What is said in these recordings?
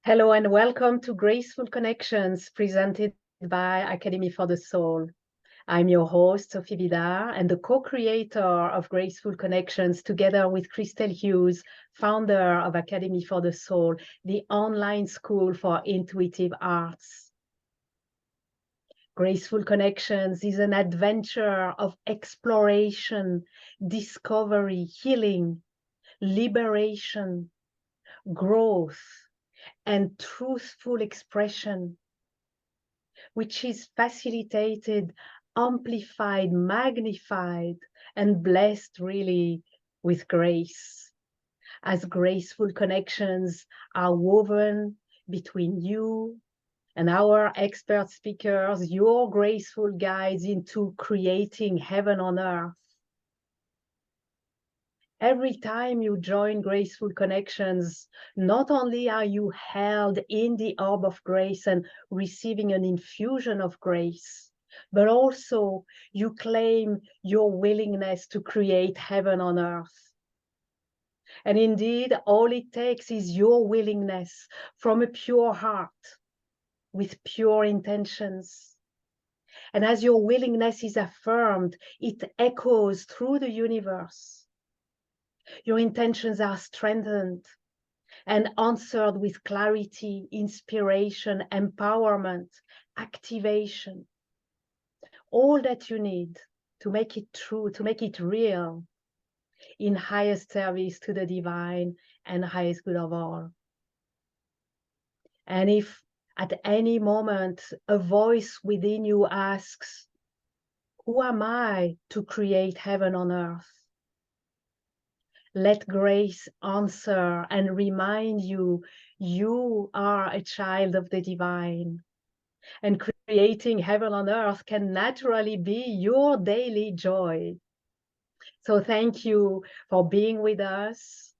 Hello and welcome to Graceful Connections presented by Academy for the Soul. I'm your host, Sophie Vidar, and the co-creator of Graceful Connections together with Christel Hughes, founder of Academy for the Soul, the online school for intuitive arts. Graceful Connections is an adventure of exploration, discovery, healing, liberation, growth, and truthful expression, which is facilitated, amplified, magnified, and blessed really with grace, as graceful connections are woven between you and our expert speakers, your graceful guides into creating heaven on earth. Every time you join Graceful Connections, not only are you held in the orb of grace and receiving an infusion of grace, but also you claim your willingness to create heaven on earth. And indeed, all it takes is your willingness from a pure heart with pure intentions. And as your willingness is affirmed, it echoes through the universe. Your intentions are strengthened and answered with clarity, inspiration, empowerment, activation. All that you need to make it true, to make it real, in highest service to the divine and highest good of all. And if at any moment a voice within you asks, who am I to create heaven on earth? Let grace answer and remind you, you are a child of the divine. And creating heaven on earth can naturally be your daily joy. So thank you for being with us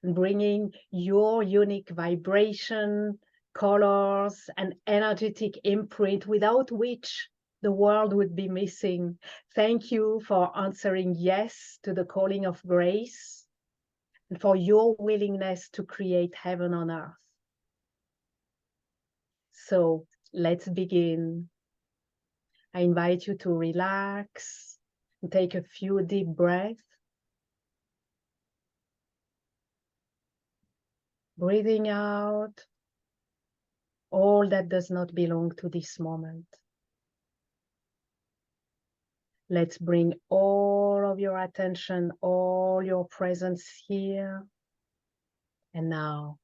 and bringing your unique vibration, colors, and energetic imprint without which the world would be missing. Thank you for answering yes to the calling of grace and for your willingness to create heaven on earth. So let's begin. I invite you to relax and take a few deep breaths. Breathing out all that does not belong to this moment. Let's bring all of your attention, all your presence here and now.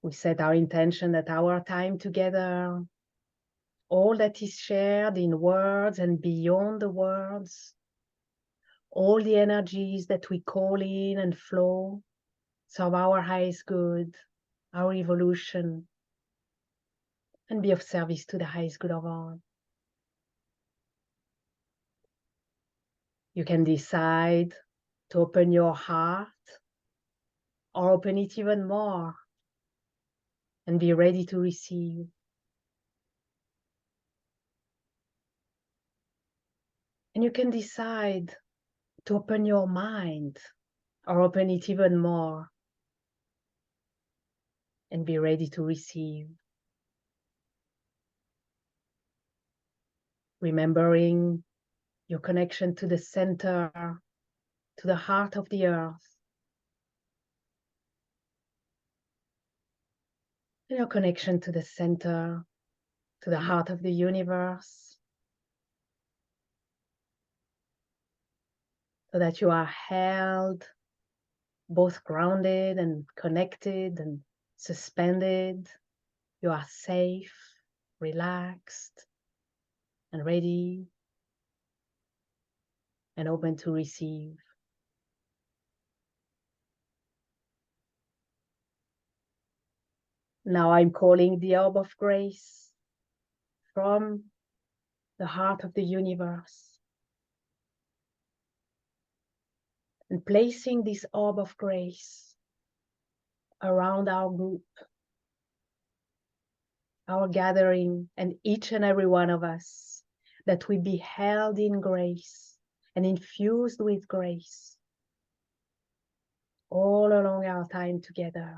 We set our intention that our time together, all that is shared in words and beyond the words, all the energies that we call in and flow, serve our highest good, our evolution, and be of service to the highest good of all. You can decide to open your heart or open it even more and be ready to receive. And you can decide to open your mind or open it even more and be ready to receive. Remembering your connection to the center, to the heart of the earth, and your connection to the center, to the heart of the universe, so that you are held, both grounded and connected and suspended. You are safe, relaxed, and ready and open to receive. Now I'm calling the orb of grace from the heart of the universe and placing this orb of grace around our group, our gathering, and each and every one of us, that we be held in grace and infused with grace. all along our time together.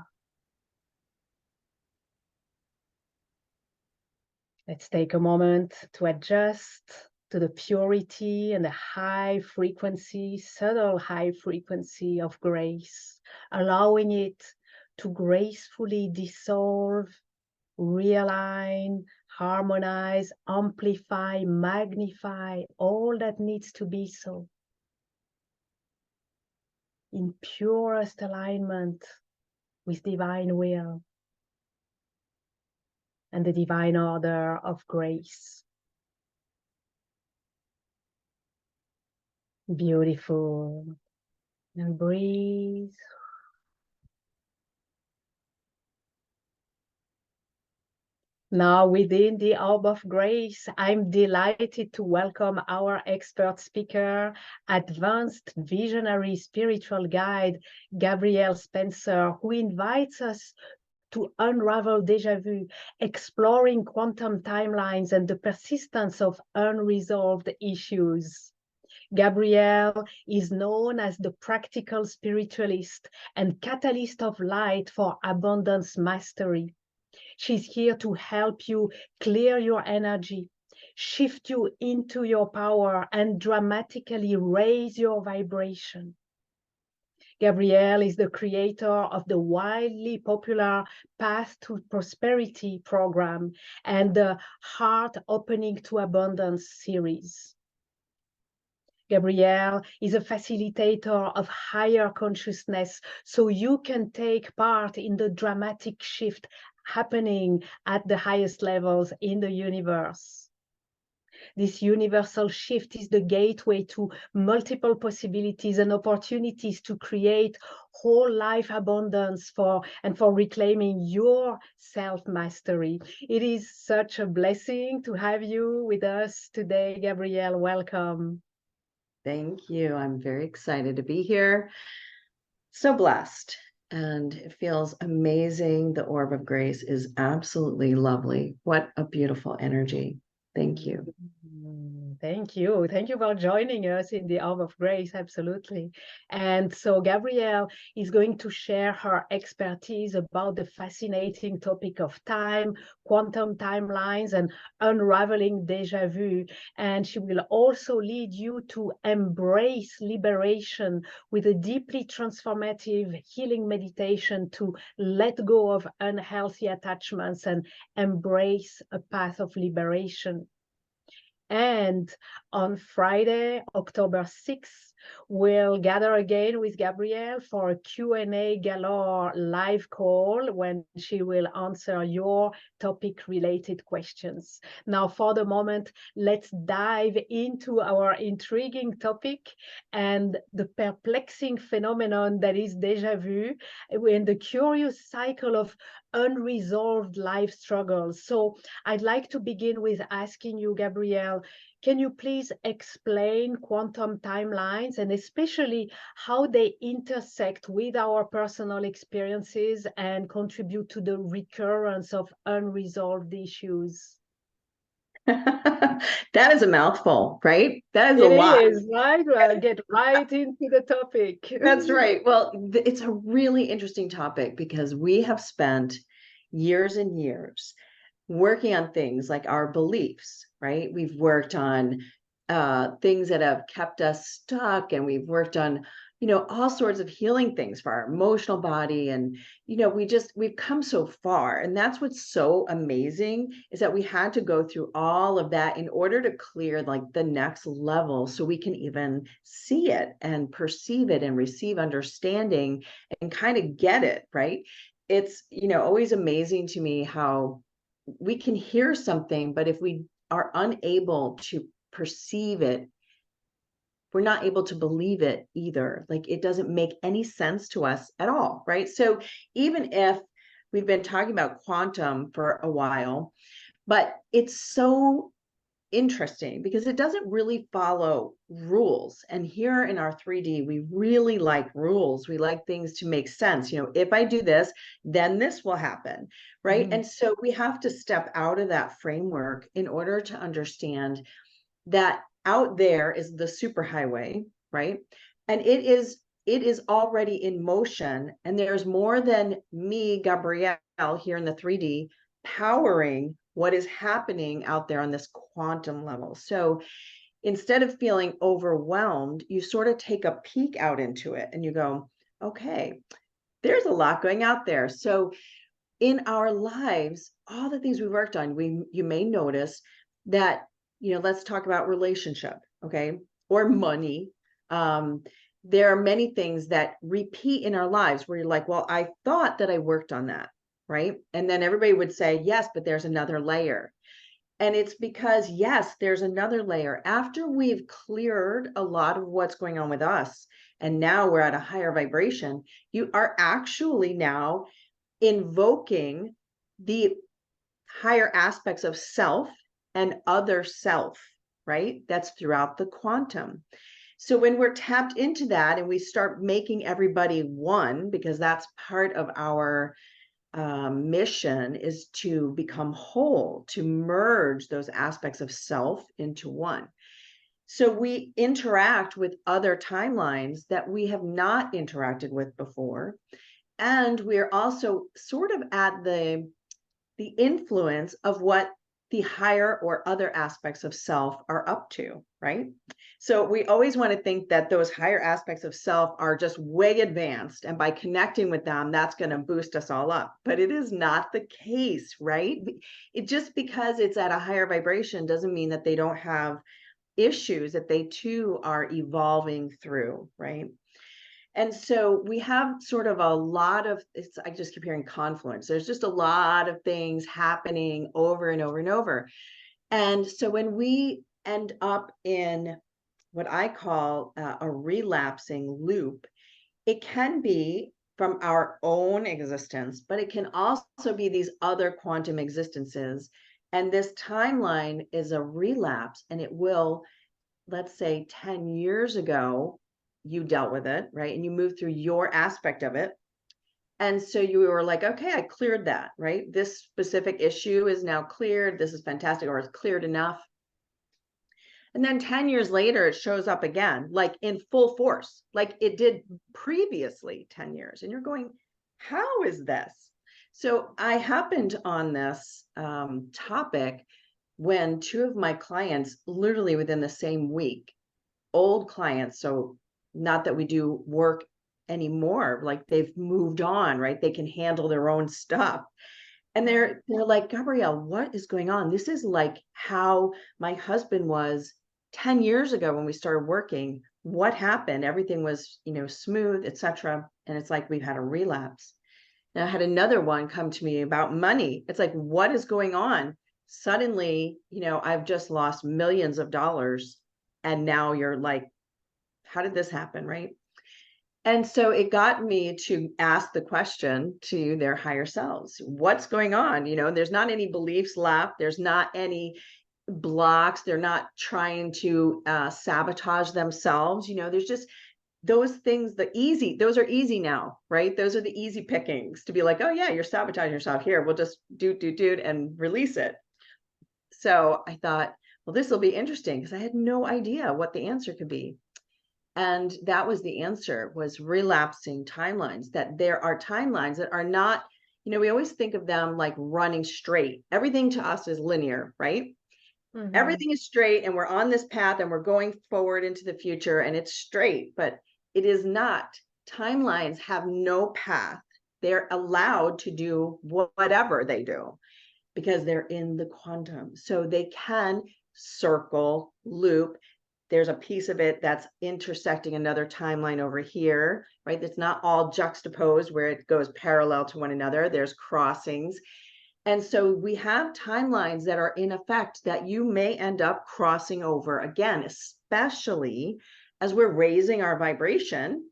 Let's take a moment to adjust to the purity and the high frequency, subtle high frequency of grace, allowing it to gracefully dissolve, realign, harmonize, amplify, magnify all that needs to be so, in purest alignment with divine will and the divine order of grace. Beautiful. And breathe. Now, within the Orb of Grace, I'm delighted to welcome our expert speaker, advanced visionary spiritual guide, Gabrielle Spencer, who invites us to unravel déjà vu, exploring quantum timelines and the persistence of unresolved issues. Gabrielle is known as the practical spiritualist and catalyst of light for abundance mastery. She's here to help you clear your energy, shift you into your power, and dramatically raise your vibration. Gabrielle is the creator of the wildly popular Path to Prosperity program and the Heart Opening to Abundance series. Gabrielle is a facilitator of higher consciousness, so you can take part in the dramatic shift happening at the highest levels in the universe. This universal shift is the gateway to multiple possibilities and opportunities to create whole life abundance for reclaiming your self-mastery. It is such a blessing to have you with us today, Gabrielle. Welcome. Thank you. I'm very excited to be here. So blessed. And it feels amazing. The Orb of Grace is absolutely lovely. What a beautiful energy. Thank you. Thank you. Thank you for joining us in the Orb of Grace. Absolutely. And so Gabrielle is going to share her expertise about the fascinating topic of time, quantum timelines, and unraveling déjà vu. And she will also lead you to embrace liberation with a deeply transformative healing meditation to let go of unhealthy attachments and embrace a path of liberation. And on Friday, October 6th, we'll gather again with Gabrielle for a Q&A galore live call when she will answer your topic-related questions. Now, for the moment, let's dive into our intriguing topic and the perplexing phenomenon that is déjà vu and the curious cycle of unresolved life struggles. So I'd like to begin with asking you, Gabrielle, can you please explain quantum timelines and especially how they intersect with our personal experiences and contribute to the recurrence of unresolved issues? That is a mouthful, right? That is a It lot. is, right? Well, get right into the topic. That's right. Well, it's a really interesting topic because we have spent years and years working on things like our beliefs, right? We've worked on things that have kept us stuck, and we've worked on, all sorts of healing things for our emotional body. And, we've come so far. And that's what's so amazing is that we had to go through all of that in order to clear like the next level so we can even see it and perceive it and receive understanding and kind of get it, right? It's, always amazing to me how we can hear something, but if we are unable to perceive it, we're not able to believe it either. Like it doesn't make any sense to us at all, right? So even if we've been talking about quantum for a while, but it's so interesting because it doesn't really follow rules. And here in our 3D, we really like rules. We like things to make sense. If I do this, then this will happen, right? Mhm. And so we have to step out of that framework in order to understand that out there is the superhighway, right? And it is it is already in motion, and there's more than me, Gabrielle, here in the 3D powering what is happening out there on this quantum level. So instead of feeling overwhelmed, you sort of take a peek out into it and you go, okay, there's a lot going out there. So in our lives, all the things we worked on, you may notice that, let's talk about relationship, okay, or money. There are many things that repeat in our lives where you're like, well, I thought that I worked on that, right? And then everybody would say, yes, but there's another layer. And it's because, yes, there's another layer. After we've cleared a lot of what's going on with us, and now we're at a higher vibration, you are actually now invoking the higher aspects of self and other self, right? That's throughout the quantum. So when we're tapped into that and we start making everybody one, because that's part of our mission, is to become whole, to merge those aspects of self into one. So we interact with other timelines that we have not interacted with before. And we're also sort of at the influence of what the higher or other aspects of self are up to, right? So we always want to think that those higher aspects of self are just way advanced, and by connecting with them, that's going to boost us all up. But it is not the case, right? It just because it's at a higher vibration doesn't mean that they don't have issues that they too are evolving through, right? And so we have sort of a lot of, I just keep hearing confluence. There's just a lot of things happening over and over and over. And so when we end up in what I call a relapsing loop, it can be from our own existence, but it can also be these other quantum existences. And this timeline is a relapse, and it will, let's say 10 years ago, you dealt with it, right? And you moved through your aspect of it. And so you were like, okay, I cleared that, right? This specific issue is now cleared. This is fantastic, or it's cleared enough. And then 10 years later, it shows up again, like in full force, like it did previously 10 years. And you're going, how is this? So I happened on this topic when two of my clients, literally within the same week, old clients, so not that we do work anymore, like they've moved on, right? They can handle their own stuff. And they're like, Gabrielle, what is going on? This is like how my husband was 10 years ago when we started working. What happened? Everything was, smooth, etc. And it's like we've had a relapse. Now I had another one come to me about money. It's like, what is going on? Suddenly, I've just lost millions of dollars. And now you're like, how did this happen, right? And so it got me to ask the question to their higher selves, what's going on? There's not any beliefs left. There's not any blocks. They're not trying to sabotage themselves. There's just those things, those are easy now, right? Those are the easy pickings to be like, oh yeah, you're sabotaging yourself. Here, we'll just do and release it. So I thought, well, this will be interesting, because I had no idea what the answer could be. And that was the answer, was relapsing timelines, that there are timelines that are not, we always think of them like running straight. Everything to us is linear, right? Mm-hmm. Everything is straight, and we're on this path, and we're going forward into the future, and it's straight, but it is not. Timelines have no path. They're allowed to do whatever they do because they're in the quantum. So they can circle, loop. There's a piece of it that's intersecting another timeline over here, right? It's not all juxtaposed where it goes parallel to one another. There's crossings. And so we have timelines that are in effect that you may end up crossing over again, especially as we're raising our vibration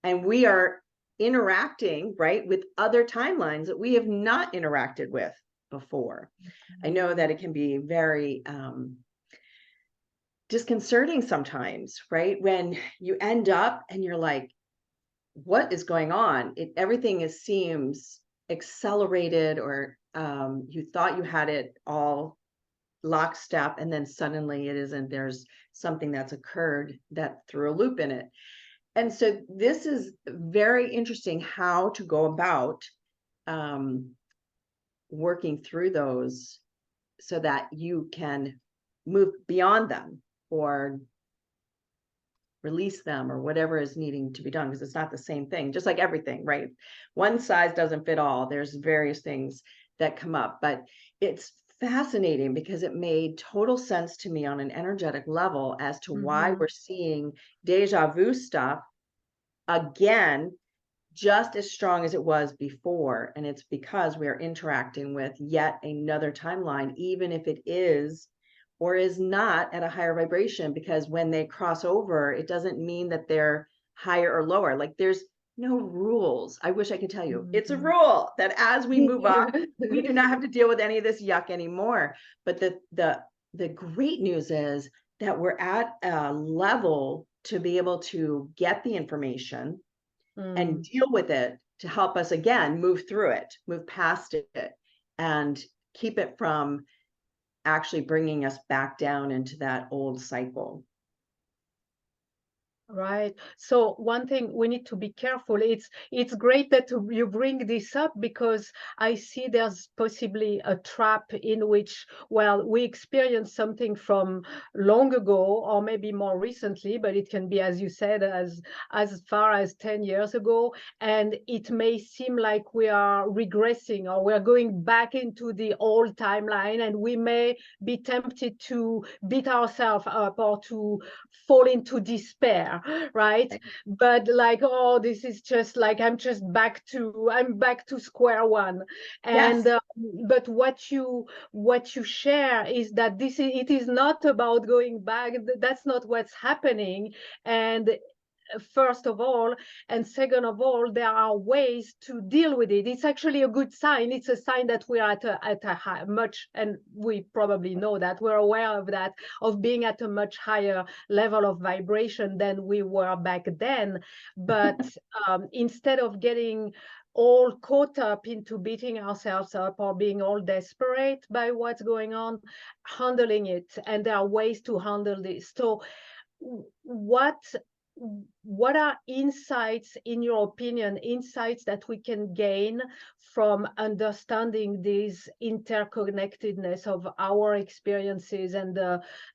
and we are interacting, right, with other timelines that we have not interacted with before. Mm-hmm. I know that it can be very disconcerting sometimes, right? When you end up and you're like, what is going on? Everything seems accelerated, or you thought you had it all lockstep, and then suddenly it isn't. There's something that's occurred that threw a loop in it. And so this is very interesting how to go about working through those so that you can move beyond them or release them or whatever is needing to be done, because it's not the same thing, just like everything, right? One size doesn't fit all. There's various things that come up, but it's fascinating because it made total sense to me on an energetic level as to why we're seeing deja vu stuff again, just as strong as it was before. And it's because we are interacting with yet another timeline, even if it is or is not at a higher vibration, because when they cross over, it doesn't mean that they're higher or lower. Like there's no rules. I wish I could tell you it's a rule that as we move up, we do not have to deal with any of this yuck anymore. But the great news is that we're at a level to be able to get the information and deal with it to help us again move through it, move past it, and keep it from actually bringing us back down into that old cycle. Right. So one thing we need to be careful. It's great that you bring this up, because I see there's possibly a trap in which, well, we experience something from long ago or maybe more recently, but it can be, as you said, as far as 10 years ago, and it may seem like we are regressing or we're going back into the old timeline, and we may be tempted to beat ourselves up or to fall into despair, right? But like, oh, this is just like I'm back to square one. Yes. And but what you share is that it is not about going back. That's not what's happening. And first of all, and second of all, there are ways to deal with it. It's actually a good sign. It's a sign that we are at a high, much, and we probably know that, we're aware of that, of being at a much higher level of vibration than we were back then. But instead of getting all caught up into beating ourselves up or being all desperate by what's going on, handling it, and there are ways to handle this. So what are insights, in your opinion, insights that we can gain from understanding this interconnectedness of our experiences and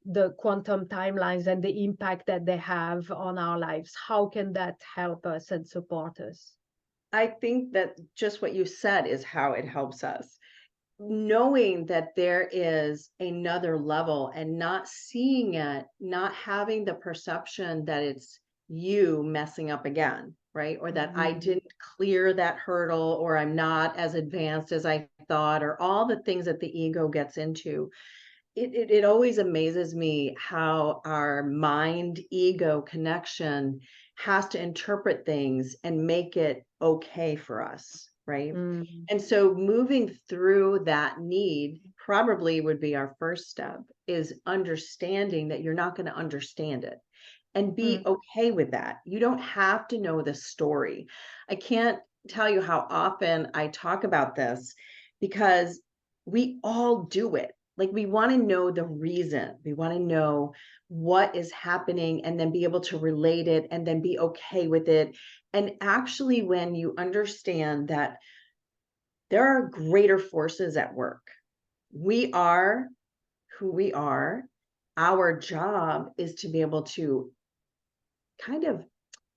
the quantum timelines and the impact that they have on our lives? How can that help us and support us? I think that just what you said is how it helps us. Knowing that there is another level and not seeing it, not having the perception that it's you messing up again, right? Or that I didn't clear that hurdle, or I'm not as advanced as I thought, or all the things that the ego gets into. It always amazes me how our mind ego connection has to interpret things and make it okay for us, right? And so moving through that need probably would be our first step, is understanding that you're not going to understand it and be okay with that. You don't have to know the story. I can't tell you how often I talk about this, because we all do it. Like, we want to know the reason. We want to know what is happening and then be able to relate it and then be okay with it. And actually, when you understand that there are greater forces at work, we are who we are. Our job is to be able to kind of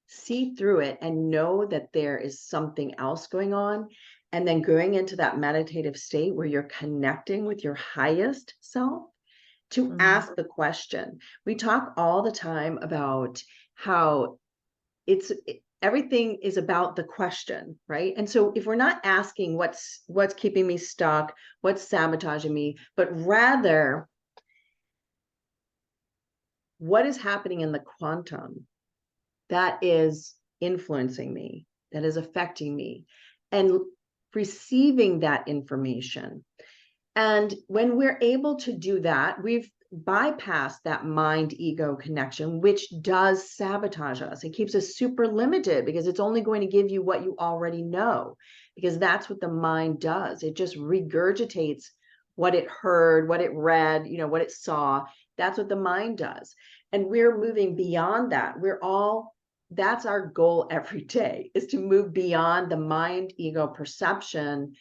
see through it and know that there is something else going on, and then going into that meditative state where you're connecting with your highest self to ask the question. We talk all the time about how everything is about the question, right? And so if we're not asking what's keeping me stuck, what's sabotaging me, but rather what is happening in the quantum that is influencing me, that is affecting me, and receiving that information. And when we're able to do that, we've bypassed that mind ego connection, which does sabotage us. It keeps us super limited because it's only going to give you what you already know, because that's what the mind does. It just regurgitates what it heard, what it read, what it saw. That's what the mind does. And we're moving beyond that. We're all that's our goal every day, is to move beyond the mind ego perception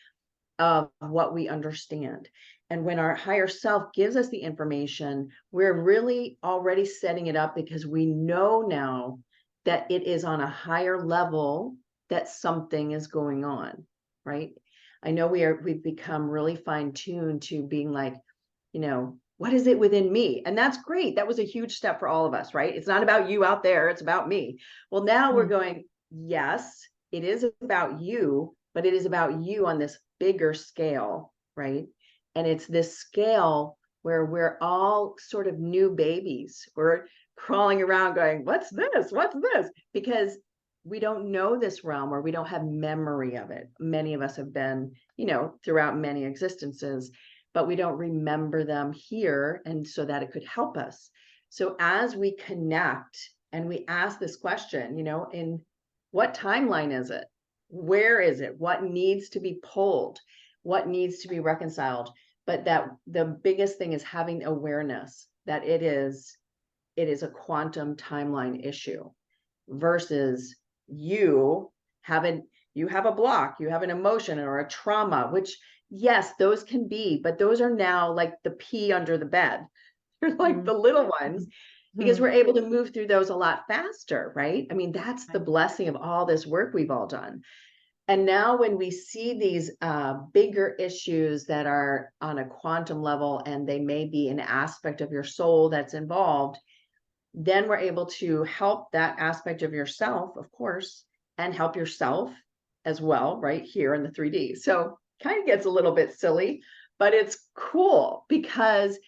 of what we understand. And when our higher self gives us the information, we're really already setting it up, because we know now that it is on a higher level that something is going on, right? I know we've become really fine-tuned to being like, what is it within me? And that's great. That was a huge step for all of us, right? It's not about you out there, it's about me. Well, now we're going, yes, it is about you, but it is about you on this bigger scale, right? And it's this scale where we're all sort of new babies. We're crawling around going, what's this? What's this? Because we don't know this realm, or we don't have memory of it. Many of us have been, throughout many existences, but we don't remember them here, and so that it could help us. So as we connect and we ask this question, in what timeline is it? Where is it? What needs to be pulled? What needs to be reconciled? But that the biggest thing is having awareness that it is a quantum timeline issue, versus you have a block, you have an emotion or a trauma, which, yes, those can be, but those are now like the pea under the bed. They're like the little ones, because we're able to move through those a lot faster, right? I mean, that's the blessing of all this work we've all done. And now when we see these bigger issues that are on a quantum level, and they may be an aspect of your soul that's involved, then we're able to help that aspect of yourself, of course, and help yourself as well, right here in the 3D. So kind of gets a little bit silly, but it's cool, because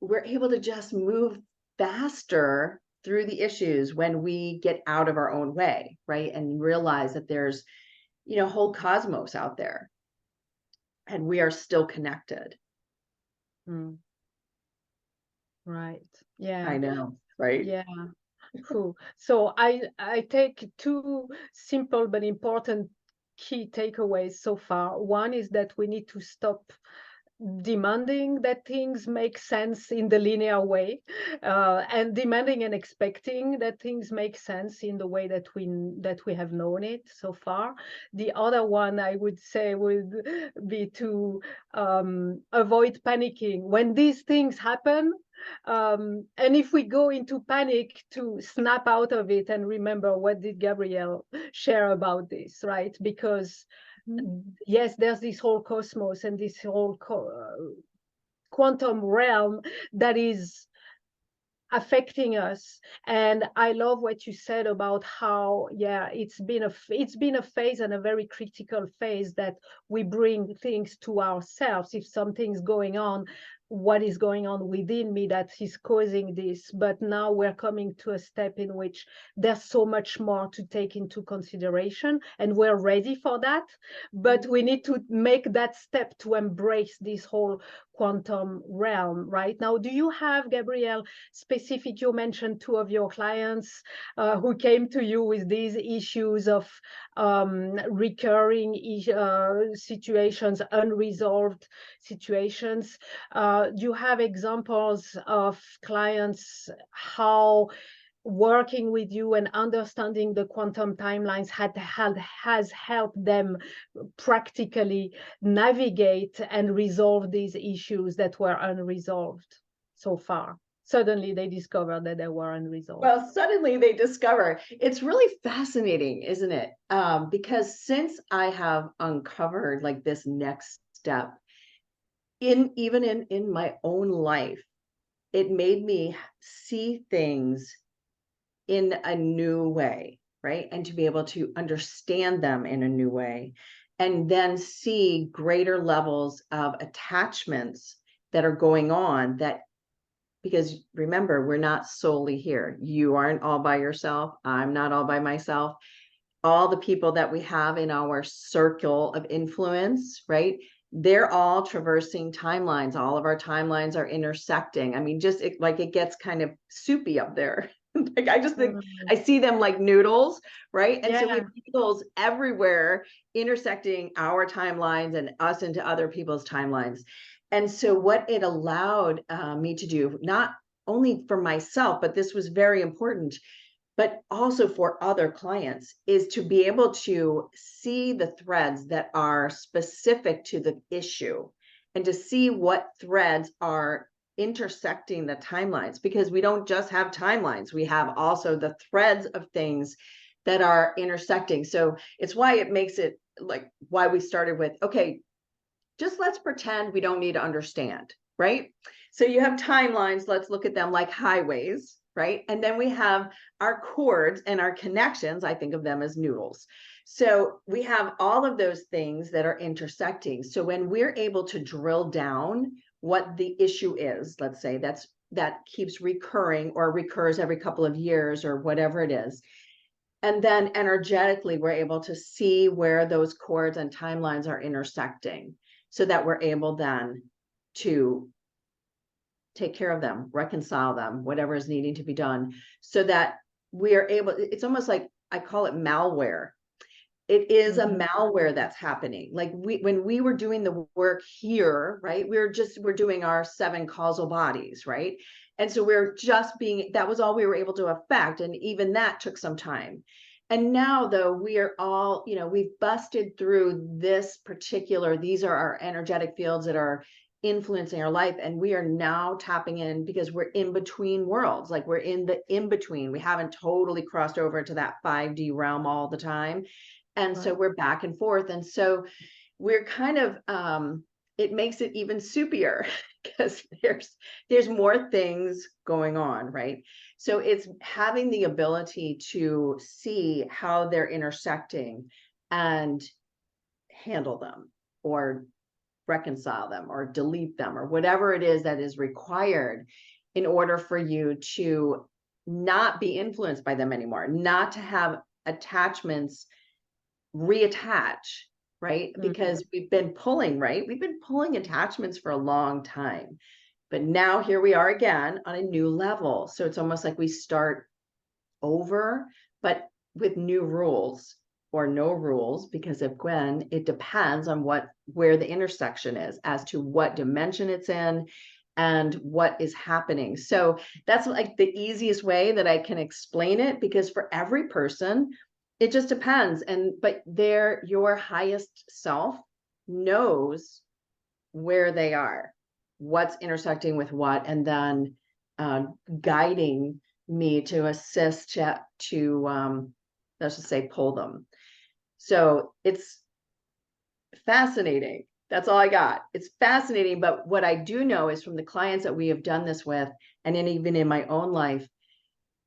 we're able to just move faster through the issues when we get out of our own way, right? And realize that there's, whole cosmos out there, and we are still connected. Right. Yeah. I know, right? Yeah. Cool. So I take two simple but important key takeaways so far. One is that we need to stop demanding that things make sense in the linear way, and demanding and expecting that things make sense in the way that we have known it so far. The other one I would say would be to avoid panicking when these things happen. And if we go into panic, to snap out of it and remember, what did Gabrielle share about this, right? Because yes, there's this whole cosmos and this whole quantum realm that is affecting us. And I love what you said about how, yeah, it's been a phase, and a very critical phase, that we bring things to ourselves. If something's going on, what is going on within me that is causing this? But now we're coming to a step in which there's so much more to take into consideration, and we're ready for that. But we need to make that step to embrace this whole quantum realm. Right now, do you have, Gabrielle, specific, you mentioned two of your clients who came to you with these issues of recurring situations, unresolved situations. Do you have examples of clients how working with you and understanding the quantum timelines has helped them practically navigate and resolve these issues that were unresolved so far? Suddenly they discovered that they were unresolved. Well, suddenly they discover. It's really fascinating, isn't it? Because since I have uncovered like this next step even in my own life, it made me see things in a new way, right? And to be able to understand them in a new way, and then see greater levels of attachments that are going on, that, because remember, we're not solely here. You aren't all by yourself. I'm not all by myself. All the people that we have in our circle of influence, right? They're all traversing timelines. All of our timelines are intersecting. I mean, just it gets kind of soupy up there. Like, I just think I see them like noodles, right? And so we have noodles everywhere intersecting our timelines and us into other people's timelines. And so what it allowed me to do, not only for myself, but this was very important, but also for other clients, is to be able to see the threads that are specific to the issue and to see what threads are intersecting the timelines, because we don't just have timelines, we have also the threads of things that are intersecting. So it's why it makes it like why we started with, okay, just let's pretend we don't need to understand, right? So you have timelines, let's look at them like highways, right? And then we have our chords and our connections, I think of them as noodles. So we have all of those things that are intersecting. So when we're able to drill down what the issue is, let's say that keeps recurring or recurs every couple of years or whatever it is, and then energetically, we're able to see where those chords and timelines are intersecting so that we're able then to take care of them, reconcile them, whatever is needing to be done, so that we are able, it's almost like, I call it malware. It is a malware that's happening. Like when we were doing the work here, right? We're doing our 7 causal bodies, right? And so we're just that was all we were able to affect. And even that took some time. And now though, we are all, we've busted through this particular, these are our energetic fields that are influencing our life. And we are now tapping in because we're in between worlds. Like we're in the in-between. We haven't totally crossed over to that 5D realm all the time. And so we're back and forth. And so we're kind of, it makes it even soupier because there's more things going on, right? So it's having the ability to see how they're intersecting and handle them or reconcile them or delete them or whatever it is that is required in order for you to not be influenced by them anymore, not to have attachments reattach, right? Because we've been pulling, right? We've been pulling attachments for a long time, but now here we are again on a new level. So it's almost like we start over, but with new rules or no rules, because of Gwen, it depends on where the intersection is as to what dimension it's in and what is happening. So that's like the easiest way that I can explain it, because for every person, it just depends. But your highest self knows where they are, what's intersecting with what, and then guiding me to assist to let's just say pull them. So it's fascinating. That's all I got. It's fascinating. But what I do know is from the clients that we have done this with, and even in my own life,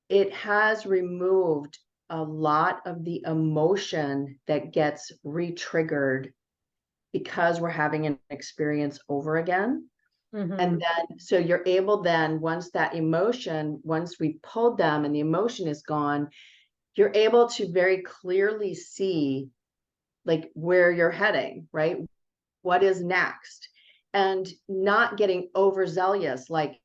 it has removed a lot of the emotion that gets re-triggered because we're having an experience over again. And then, so you're able then, once we pulled them and the emotion is gone, you're able to very clearly see like where you're heading, right? What is next? And not getting overzealous, like,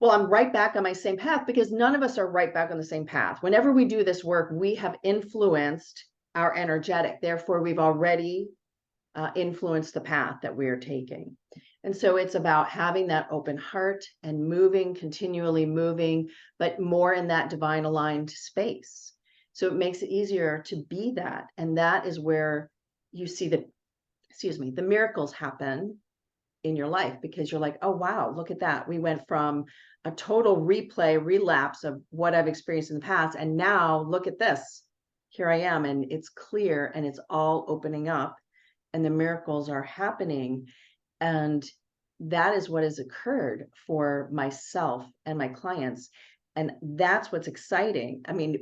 well, I'm right back on my same path, because none of us are right back on the same path. Whenever we do this work, we have influenced our energetic. Therefore, we've already influenced the path that we are taking. And so it's about having that open heart and moving, continually moving, but more in that divine aligned space. So it makes it easier to be that. And that is where you see the miracles happen in your life, because you're like, oh, wow, look at that. We went from a total relapse of what I've experienced in the past. And now look at this. Here I am. And it's clear and it's all opening up and the miracles are happening. And that is what has occurred for myself and my clients. And that's what's exciting. I mean,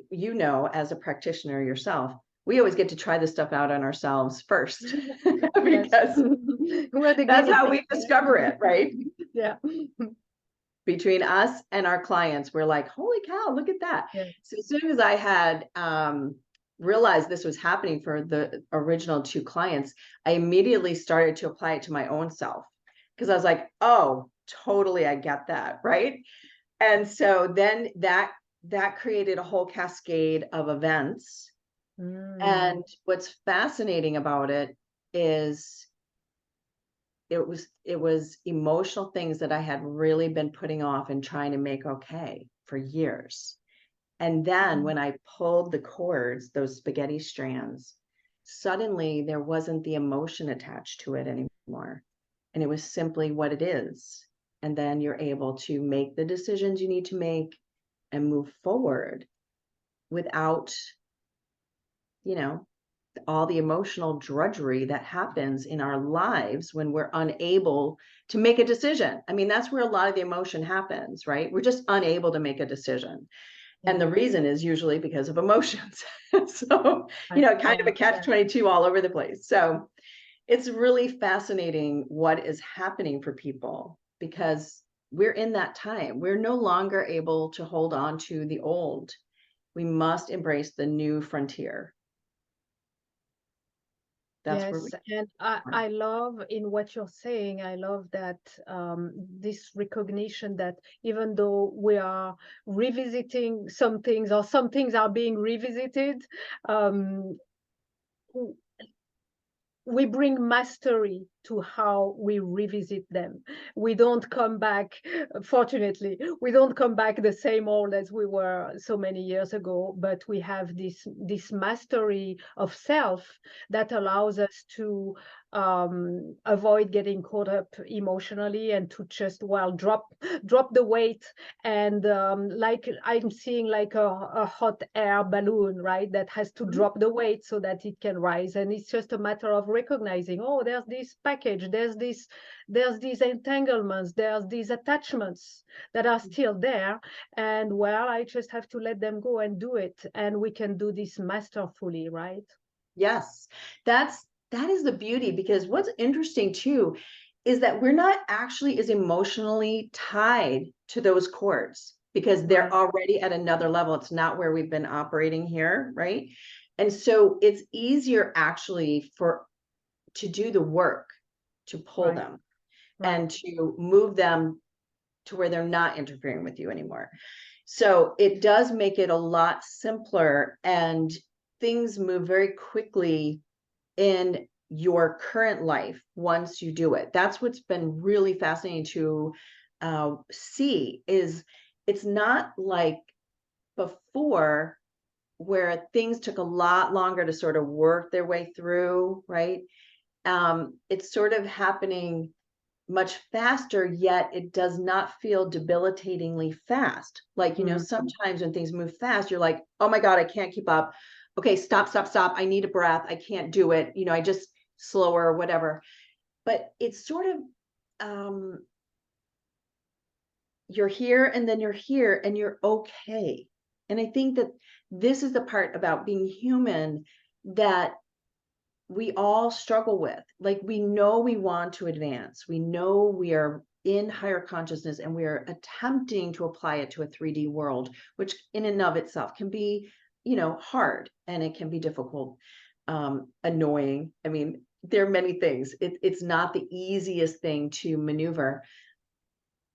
as a practitioner yourself, we always get to try this stuff out on ourselves first because that's how we discover it, right? Yeah. Between us and our clients, we're like, holy cow, look at that. Yeah. So as soon as I had realized this was happening for the original 2 clients, I immediately started to apply it to my own self, because I was like, oh, totally, I get that, right? And so then that created a whole cascade of events. And what's fascinating about it is it was emotional things that I had really been putting off and trying to make okay for years. And then when I pulled the cords, those spaghetti strands, suddenly there wasn't the emotion attached to it anymore. And it was simply what it is. And then you're able to make the decisions you need to make and move forward without, you know, all the emotional drudgery that happens in our lives when we're unable to make a decision. I mean, that's where a lot of the emotion happens, right? We're just unable to make a decision. And the reason is usually because of emotions. So, kind of a catch-22 all over the place. So it's really fascinating what is happening for people because we're in that time. We're no longer able to hold on to the old. We must embrace the new frontier. That's where Yes, and I love in what you're saying, I love that this recognition that even though we are revisiting some things or some things are being revisited, um, we bring mastery to how we revisit them. We don't come back, fortunately, we don't come back the same old as we were so many years ago, but we have this mastery of self that allows us to avoid getting caught up emotionally and to just, well, drop the weight. And like I'm seeing like a hot air balloon, right, that has to drop the weight so that it can rise. And it's just a matter of recognizing, oh, there's this package, there's these entanglements, there's these attachments that are still there, and well, I just have to let them go and do it, and we can do this masterfully, right? Yes, that is the beauty, because what's interesting too is that we're not actually as emotionally tied to those cords because they're already at another level. It's not where we've been operating here, right? And so it's easier actually to do the work, to pull them and to move them to where they're not interfering with you anymore. So it does make it a lot simpler, and things move very quickly in your current life once you do it. That's what's been really fascinating to see, is it's not like before where things took a lot longer to sort of work their way through, right? It's sort of happening much faster, yet it does not feel debilitatingly fast. Like, sometimes when things move fast, you're like, oh my God, I can't keep up. Okay, stop. I need a breath. I can't do it. I just slower or whatever. But it's sort of, you're here and then you're here and you're okay. And I think that this is the part about being human that we all struggle with. Like, we know we want to advance. We know we are in higher consciousness and we are attempting to apply it to a 3D world, which in and of itself can be, hard, and it can be difficult, annoying. I mean, there are many things. It's not the easiest thing to maneuver.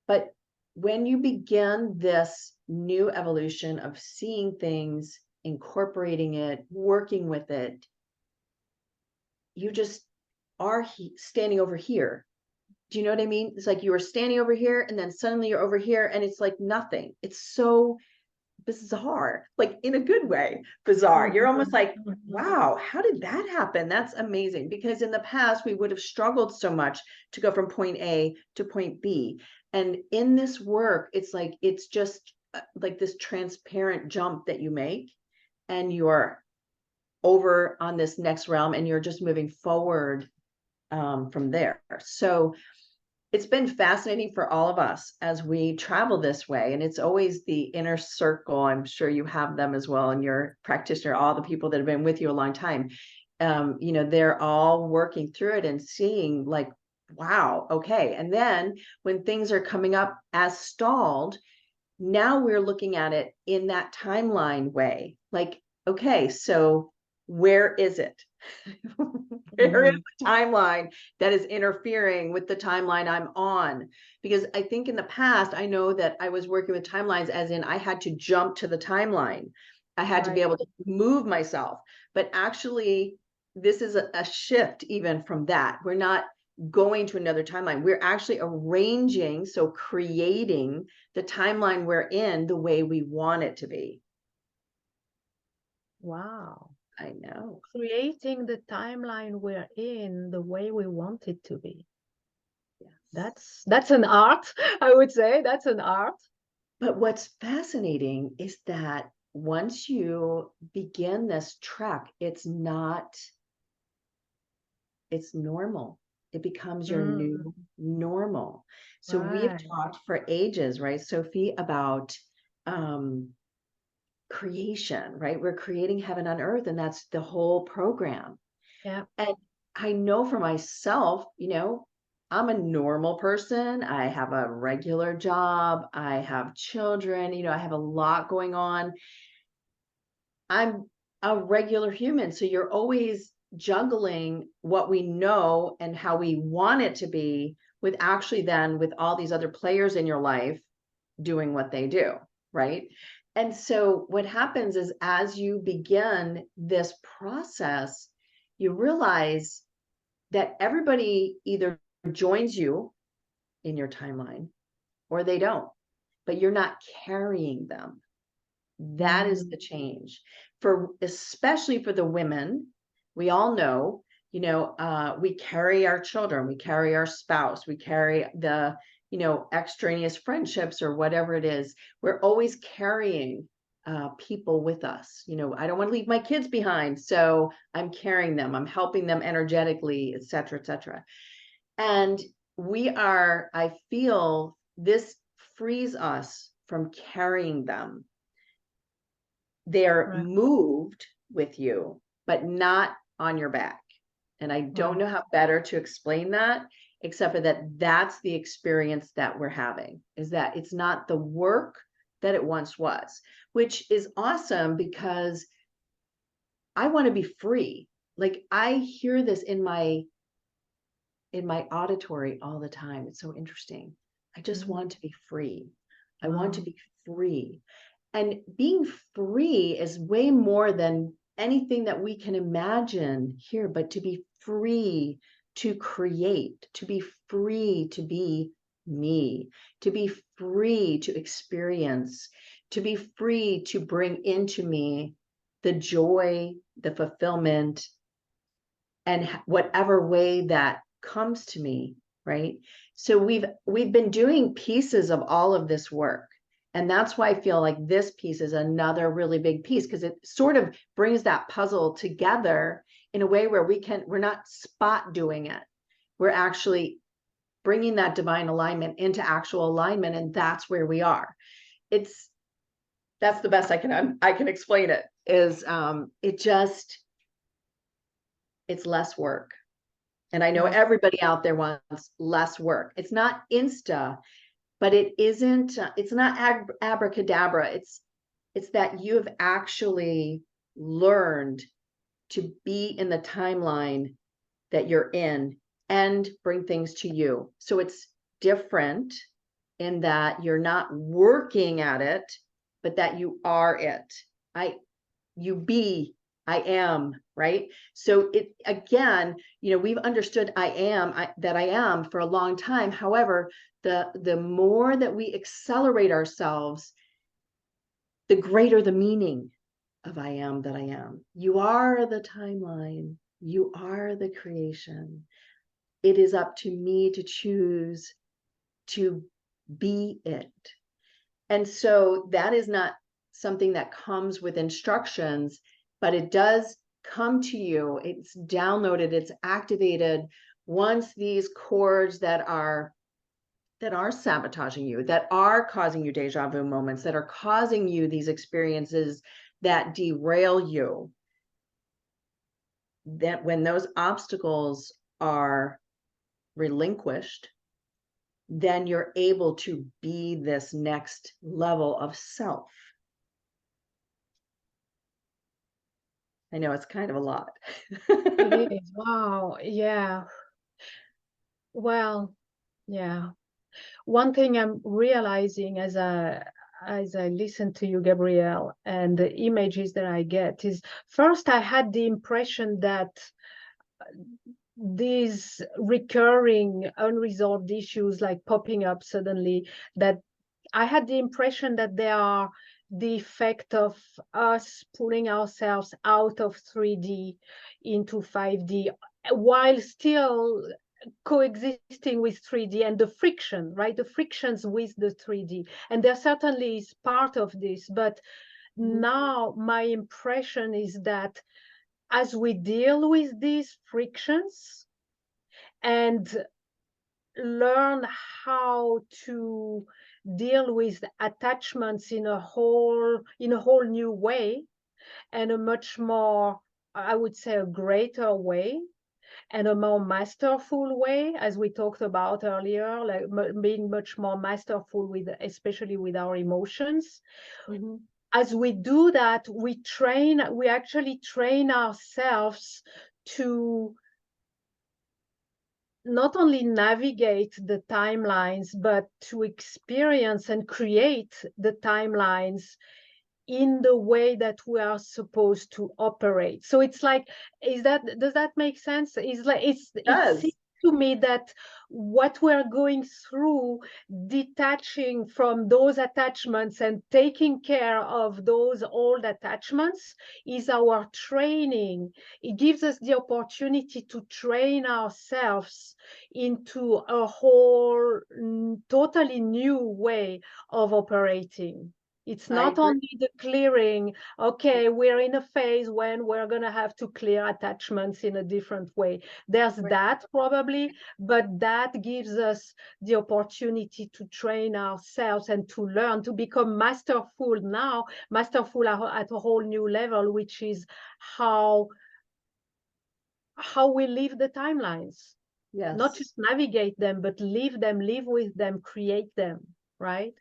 But when you begin this new evolution of seeing things, incorporating it, working with it, you just are standing over here. Do you know what I mean? It's like you were standing over here and then suddenly you're over here and it's like nothing. It's so bizarre, like in a good way, bizarre. You're almost like, wow, how did that happen? That's amazing. Because in the past, we would have struggled so much to go from point A to point B. And in this work, it's just like this transparent jump that you make, and you're over on this next realm and you're just moving forward from there. So it's been fascinating for all of us as we travel this way. And it's always the inner circle. I'm sure you have them as well, and your practitioner, all the people that have been with you a long time. They're all working through it and seeing like, wow, okay. And then when things are coming up as stalled, now we're looking at it in that timeline way. Like, okay, so where is it? Where is the timeline that is interfering with the timeline I'm on? Because I think in the past, I know that I was working with timelines as in I had to jump to the timeline. I had to be able to move myself. But actually, this is a shift even from that. We're not going to another timeline. We're actually arranging, so creating the timeline we're in the way we want it to be. Wow. I know. Creating the timeline we're in the way we want it to be. Yes. That's an art, I would say. That's an art. But what's fascinating is that once you begin this trek, it's normal. It becomes your new normal. So we have Right. talked for ages, right, Sophie, about creation, right? We're creating heaven on earth, and that's the whole program. Yeah. And I know for myself, I'm a normal person. I have a regular job. I have children. I have a lot going on. I'm a regular human. So you're always juggling what we know and how we want it to be with actually then with all these other players in your life doing what they do, right? And so what happens is as you begin this process, you realize that everybody either joins you in your timeline or they don't, but you're not carrying them. That is the change. Especially for the women, we all know, we carry our children, we carry our spouse, we carry the, extraneous friendships or whatever it is. We're always carrying people with us. I don't want to leave my kids behind, so I'm carrying them, I'm helping them energetically, et cetera, et cetera. And I feel this frees us from carrying them. They're Right. moved with you, but not on your back. And I don't Right. know how better to explain that, except for that's the experience that we're having, is that it's not the work that it once was, which is awesome because I want to be free. Like I hear this in my auditory all the time. It's so interesting. I just want to be free. I want to Wow. be free. And being free is way more than anything that we can imagine here, but to be free to create, to be free to be me, to be free to experience, to be free to bring into me the joy, the fulfillment, and whatever way that comes to me, right? So we've been doing pieces of all of this work. And that's why I feel like this piece is another really big piece, because it sort of brings that puzzle together in a way where we're not spot doing it. We're actually bringing that divine alignment into actual alignment, and that's where we are. That's the best I can explain it, is it's less work. And I know Yes. everybody out there wants less work. It's not insta, but it isn't, it's not abracadabra. It's that you have actually learned to be in the timeline that you're in and bring things to you. So it's different in that you're not working at it, but that you are it. I am, right? So it, again, we've understood that I am for a long time. However, the more that we accelerate ourselves, the greater the meaning of I am that I am. You are the timeline. You are the creation. It is up to me to choose to be it. And so that is not something that comes with instructions, but it does come to you. It's downloaded, it's activated once these cords that are sabotaging you, that are causing you deja vu moments, that are causing you these experiences that derail you, that when those obstacles are relinquished, then you're able to be this next level of self. I know it's kind of a lot. It is. Wow. Yeah. Well, yeah. One thing I'm realizing as I listen to you, Gabrielle, and the images that I get is, first I had the impression that these recurring unresolved issues like popping up suddenly, that I had the impression that they are the effect of us pulling ourselves out of 3D into 5D while still coexisting with 3D and the friction, right? The frictions with the 3D. And there certainly is part of this, but now my impression is that as we deal with these frictions and learn how to deal with attachments in a whole new way, and a much more, I would say, a greater way, and a more masterful way, as we talked about earlier, like being much more masterful with, especially with our emotions. As we do that, we actually train ourselves to not only navigate the timelines, but to experience and create the timelines in the way that we are supposed to operate. So it's like, does that make sense? It seems to me that what we're going through, detaching from those attachments and taking care of those old attachments, is our training. It gives us the opportunity to train ourselves into a whole totally new way of operating. It's not only the clearing, okay, we're in a phase when we're going to have to clear attachments in a different way. There's that probably, but that gives us the opportunity to train ourselves and to learn, to become masterful now, masterful at a whole new level, which is how we live the timelines. Yes. Not just navigate them, but live them, live with them, create them, right?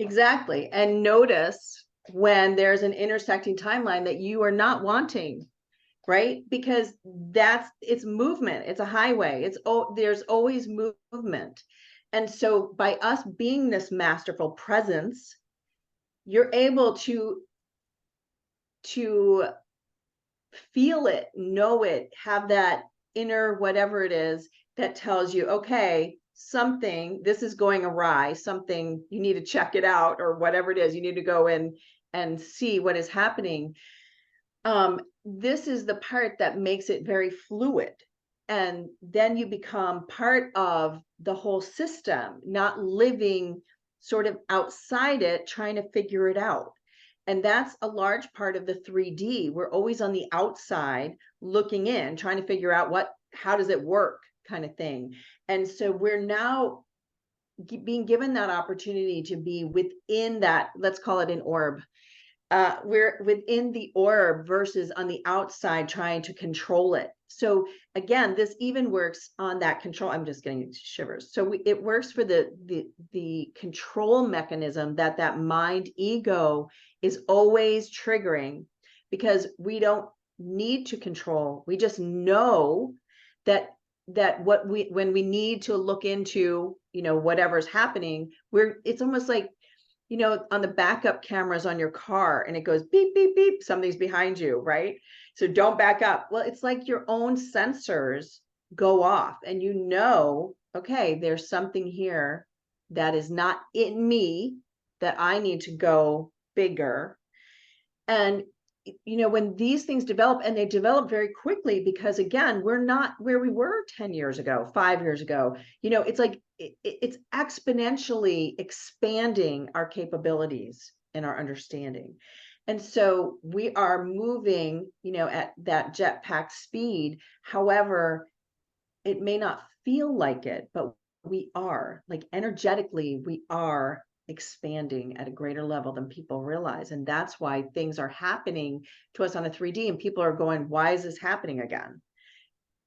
Exactly. And notice when there's an intersecting timeline that you are not wanting, right? Because it's movement. It's a highway. There's always movement. And so by us being this masterful presence, you're able to feel it, know it, have that inner whatever it is that tells you, okay, this is going awry, something, you need to check it out, or whatever it is, you need to go in and see what is happening. This is the part that makes it very fluid. And then you become part of the whole system, not living sort of outside it, trying to figure it out. And that's a large part of the 3D. We're always on the outside looking in, trying to figure out how does it work, kind of thing. And so we're now being given that opportunity to be within that, let's call it an orb. We're within the orb versus on the outside trying to control it. So again, this even works on that control. I'm just getting shivers. So it works for the control mechanism that mind ego is always triggering, because we don't need to control. We just know that when we need to look into, whatever's happening, it's almost like, on the backup cameras on your car, and it goes beep, beep, beep, something's behind you, right? So don't back up. Well, it's like your own sensors go off, and okay, there's something here that is not in me that I need to go bigger. And when these things develop, and they develop very quickly, because again, we're not where we were 10 years ago, 5 years ago. It's like it's exponentially expanding our capabilities and our understanding. And so we are moving, at that jetpack speed. However, it may not feel like it, but we are, like, energetically, we are expanding at a greater level than people realize. And that's why things are happening to us on a 3D, and people are going, why is this happening again?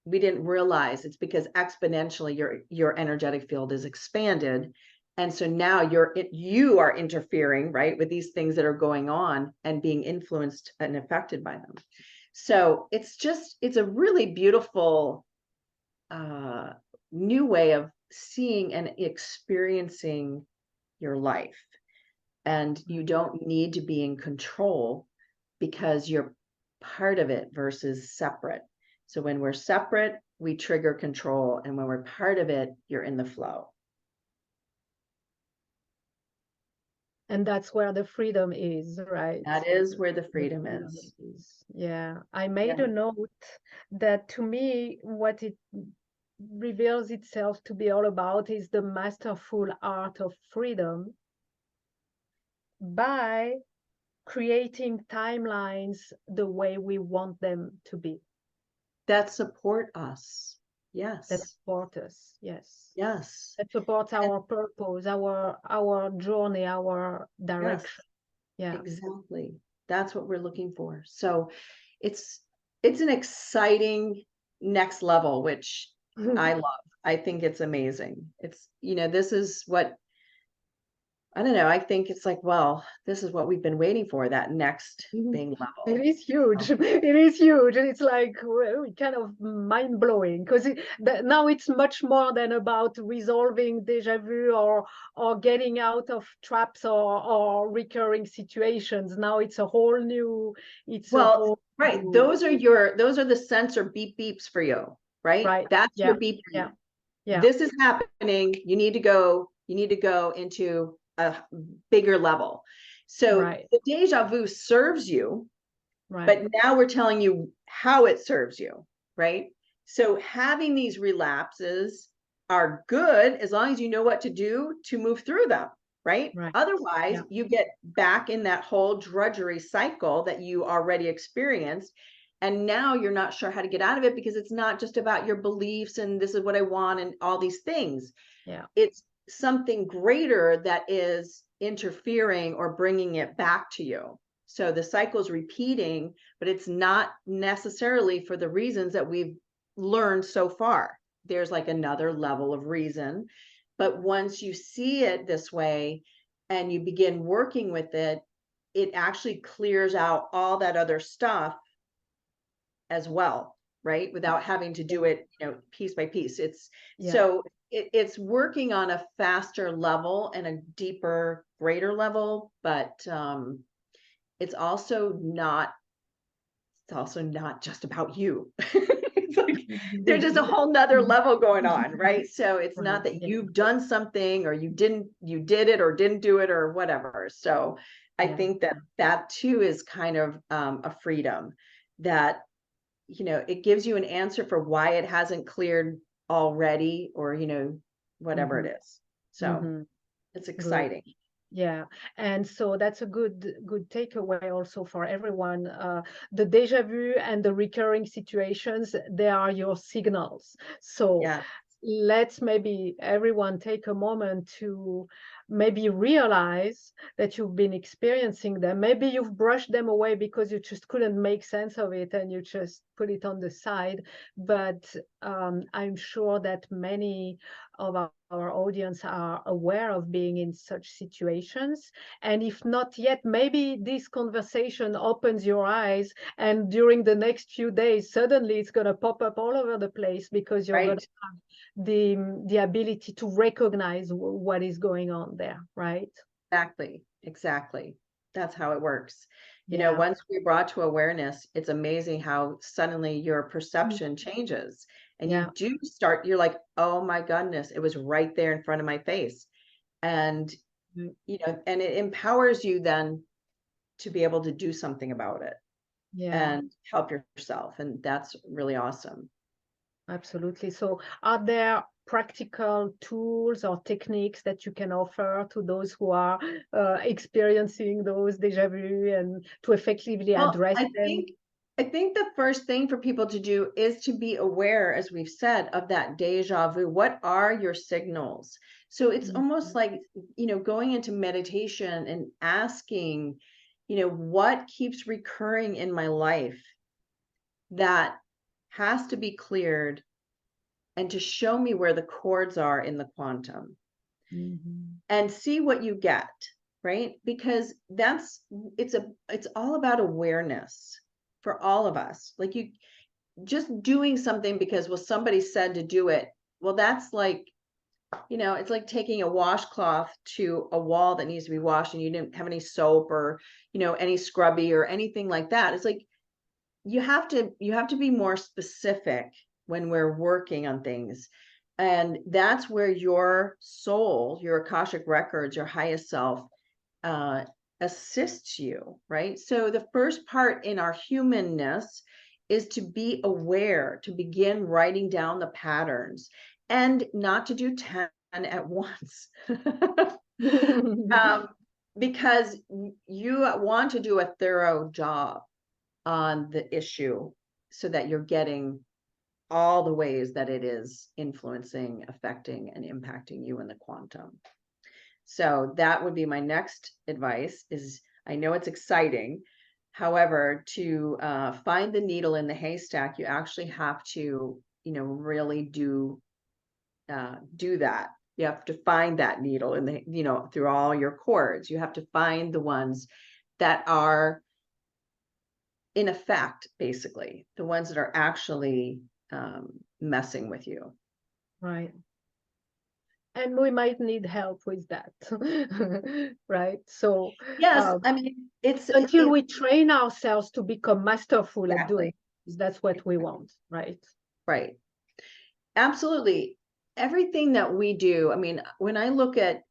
We didn't realize it's because exponentially your energetic field is expanded. And so now you are interfering, right, with these things that are going on and being influenced and affected by them. So it's a really beautiful new way of seeing and experiencing your life. And you don't need to be in control, because you're part of it versus separate. So when we're separate, we trigger control. And when we're part of it, you're in the flow. And that's where the freedom is, right? That is where the The freedom freedom is. is. Yeah. I made Yeah. a note that to me, what it reveals itself to be all about is the masterful art of freedom by creating timelines the way we want them to be, That support us. that Yes. support us. Yes. Yes. That supports And our purpose, our journey, our yes, direction. Yeah. exactly. That's what we're looking for. So it's it's an exciting next level, which I love. I think it's amazing. It's, this is what I don't know. I think it's like, well, this is what we've been waiting for, that next Mhm. big It level. is huge. So, It is huge. And it's like kind of mind blowing because now it's much more than about resolving déjà vu or getting out of traps or recurring situations. Now it's a whole new, it's a well, whole right. new, Those are the sensor beep beeps for you, right? right. That's Yeah. your beep beep. Yeah. Yeah. This is happening. You need to go into a bigger level. So Right. the deja vu serves you, Right. but now we're telling you how it serves you, right? So having these relapses are good as long as you know what to do to move through them, right? Right. Otherwise, Yeah. you get back in that whole drudgery cycle that you already experienced. And now you're not sure how to get out of it because it's not just about your beliefs and this is what I want and all these things. Yeah. It's something greater that is interfering or bringing it back to you. So the cycle's repeating, but it's not necessarily for the reasons that we've learned so far. There's like another level of reason. But once you see it this way and you begin working with it, it actually clears out all that other stuff as well, right? Without having to do it, piece by piece. It's Yeah. so it's working on a faster level and a deeper, greater level, but it's also not just about you. It's like there's just a whole nother level going on, right? So it's Right. not that Yeah. you've done something or you did it or didn't do it or whatever. So I Yeah. think that too is kind of a freedom that it gives you an answer for why it hasn't cleared already or, whatever Mm-hmm. it is. So Mm-hmm. it's Good. exciting. Yeah, and so that's a good takeaway also for everyone. The déjà vu and the recurring situations, they are your signals. So Yeah, let's maybe everyone take a moment to maybe realize that you've been experiencing them. Maybe you've brushed them away because you just couldn't make sense of it and you just put it on the side. But I'm sure that many of our audience are aware of being in such situations. And if not yet, maybe this conversation opens your eyes, and during the next few days, suddenly it's going to pop up all over the place because you're going right. to have the ability to recognize what is going on there, right? Exactly. Exactly. That's how it works. Yeah. Once we're brought to awareness, it's amazing how suddenly your perception changes and Yeah. you're like, oh my goodness, it was right there in front of my face. And, Mm. and it empowers you then to be able to do something about it Yeah. and help yourself. And that's really awesome. Absolutely. So, are there practical tools or techniques that you can offer to those who are experiencing those déjà vu and to effectively Well, address I them? think I think the first thing for people to do is to be aware, as we've said, of that deja vu. What are your signals? So it's almost Mhm. like, going into meditation and asking, what keeps recurring in my life that has to be cleared and to show me where the chords are in the quantum Mhm. and see what you get, right? Because it's all about awareness for all of us. Like you just doing something because, well, somebody said to do it. Well, that's like, it's like taking a washcloth to a wall that needs to be washed and you didn't have any soap or, any scrubby or anything like that. It's like you have to be more specific when we're working on things. And that's where your soul, your Akashic records, your highest self assists you, right? So the first part in our humanness is to be aware, to begin writing down the patterns and not to do 10 at once. Because you want to do a thorough job on the issue so that you're getting all the ways that it is influencing, affecting, and impacting you in the quantum. So that would be my next advice is, I know it's exciting. However, to find the needle in the haystack, you actually have to, really do that. You have to find that needle in the, through all your cords. You have to find the ones that are in effect, basically, the ones that are actually messing with you. Right. And we might need help with that, right? So yes, I mean, until we train ourselves to become masterful exactly. at doing it, that's what we want, right? Right. Absolutely. Everything that we do, I mean, when I look at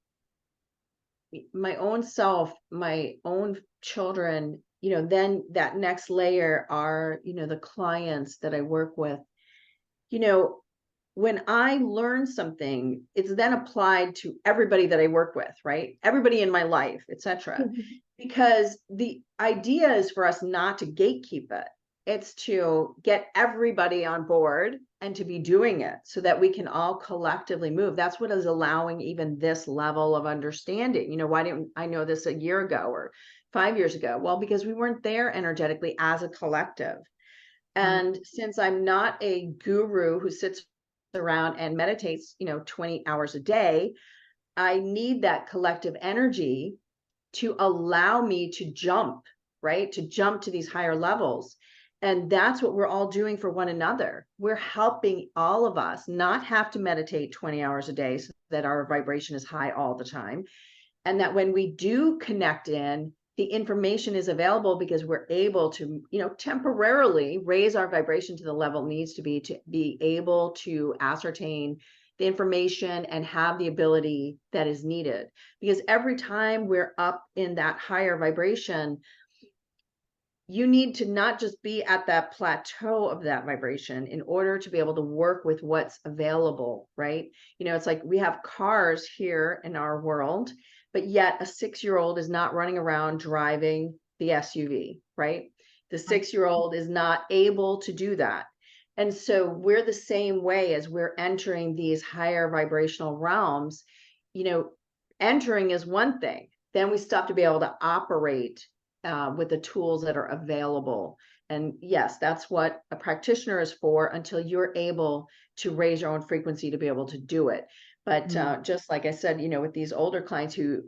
my own self, my own children, then that next layer are, the clients that I work with, when I learn something, it's then applied to everybody that I work with, right? Everybody in my life, etc. Because the idea is for us not to gatekeep it. It's to get everybody on board and to be doing it so that we can all collectively move. That's what is allowing even this level of understanding. Why didn't I know this a year ago or 5 years ago? Well, because we weren't there energetically as a collective. And since I'm not a guru who sits around and meditates, 20 hours a day, I need that collective energy to allow me to jump, right? To jump to these higher levels. And that's what we're all doing for one another. We're helping all of us not have to meditate 20 hours a day so that our vibration is high all the time. And that when we do connect in, the information is available because we're able to, temporarily raise our vibration to the level it needs to be able to ascertain the information and have the ability that is needed. Because every time we're up in that higher vibration, you need to not just be at that plateau of that vibration in order to be able to work with what's available, right? It's like we have cars here in our world, but yet a 6-year-old is not running around driving the SUV, right? The 6-year-old is not able to do that. And so we're the same way as we're entering these higher vibrational realms. Entering is one thing. Then we stop to be able to operate with the tools that are available. And yes, that's what a practitioner is for until you're able to raise your own frequency to be able to do it. But just like I said, with these older clients who,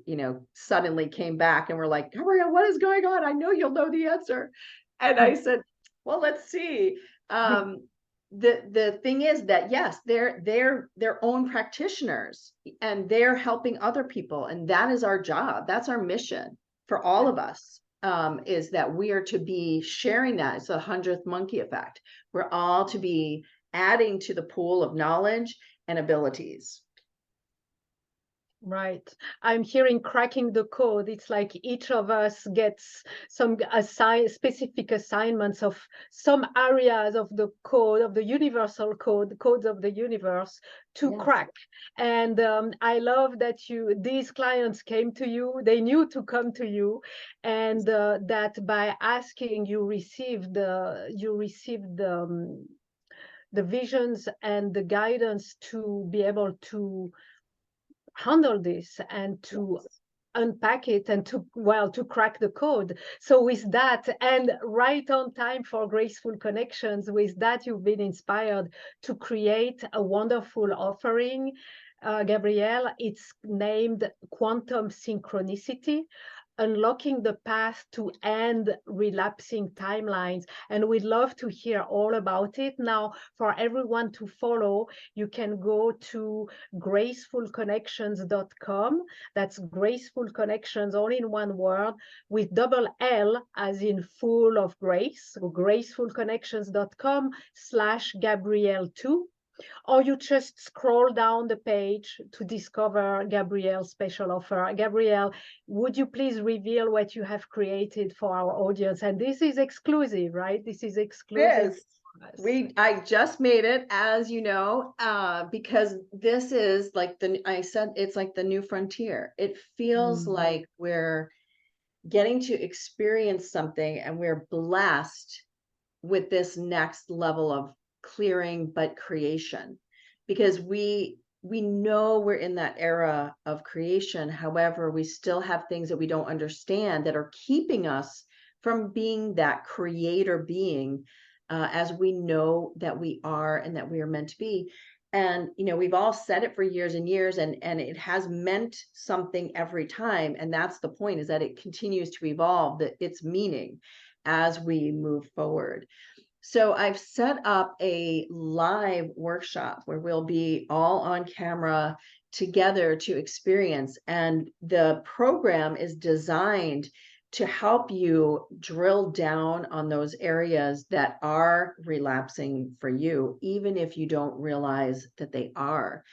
suddenly came back and were like, Gabrielle, what is going on? I know you'll know the answer. And I said, well, let's see. The thing is that, yes, they're their own practitioners and they're helping other people. And that is our job. That's our mission for all of us. Is that we are to be sharing that. It's the 100th monkey effect. We're all to be adding to the pool of knowledge and abilities. Right. I'm hearing cracking the code. It's like each of us gets some specific assignments of some areas of the code, of the universal code, the codes of the universe to crack. And I love that these clients came to you, they knew to come to you, and that by asking you received the visions and the guidance to be able to handle this and to unpack it and to crack the code. So with that, and right on time for Graceful Connections, with that you've been inspired to create a wonderful offering, Gabrielle. It's named Quantum Synchronicity, unlocking the path to end relapsing timelines. And we'd love to hear all about it. Now, for everyone to follow, you can go to gracefulconnections.com. That's Graceful Connections, all in one word, with double L as in full of grace. So gracefulconnections.com/Gabrielle2. Or you just scroll down the page to discover Gabrielle's special offer. Gabrielle, would you please reveal what you have created for our audience? And this is exclusive, right? This is exclusive Yes. for us. I just made it, as you know, because this is like I said, it's like the new frontier. It feels like we're getting to experience something, and we're blessed with this next level of clearing but creation, because we know we're in that era of creation. However, we still have things that we don't understand that are keeping us from being that creator being, as we know that we are and that we are meant to be. And we've all said it for years and years, and it has meant something every time. And that's the point, is that it continues to evolve, that its meaning as we move forward. So I've set up a live workshop where we'll be all on camera together to experience. And the program is designed to help you drill down on those areas that are relapsing for you, even if you don't realize that they are.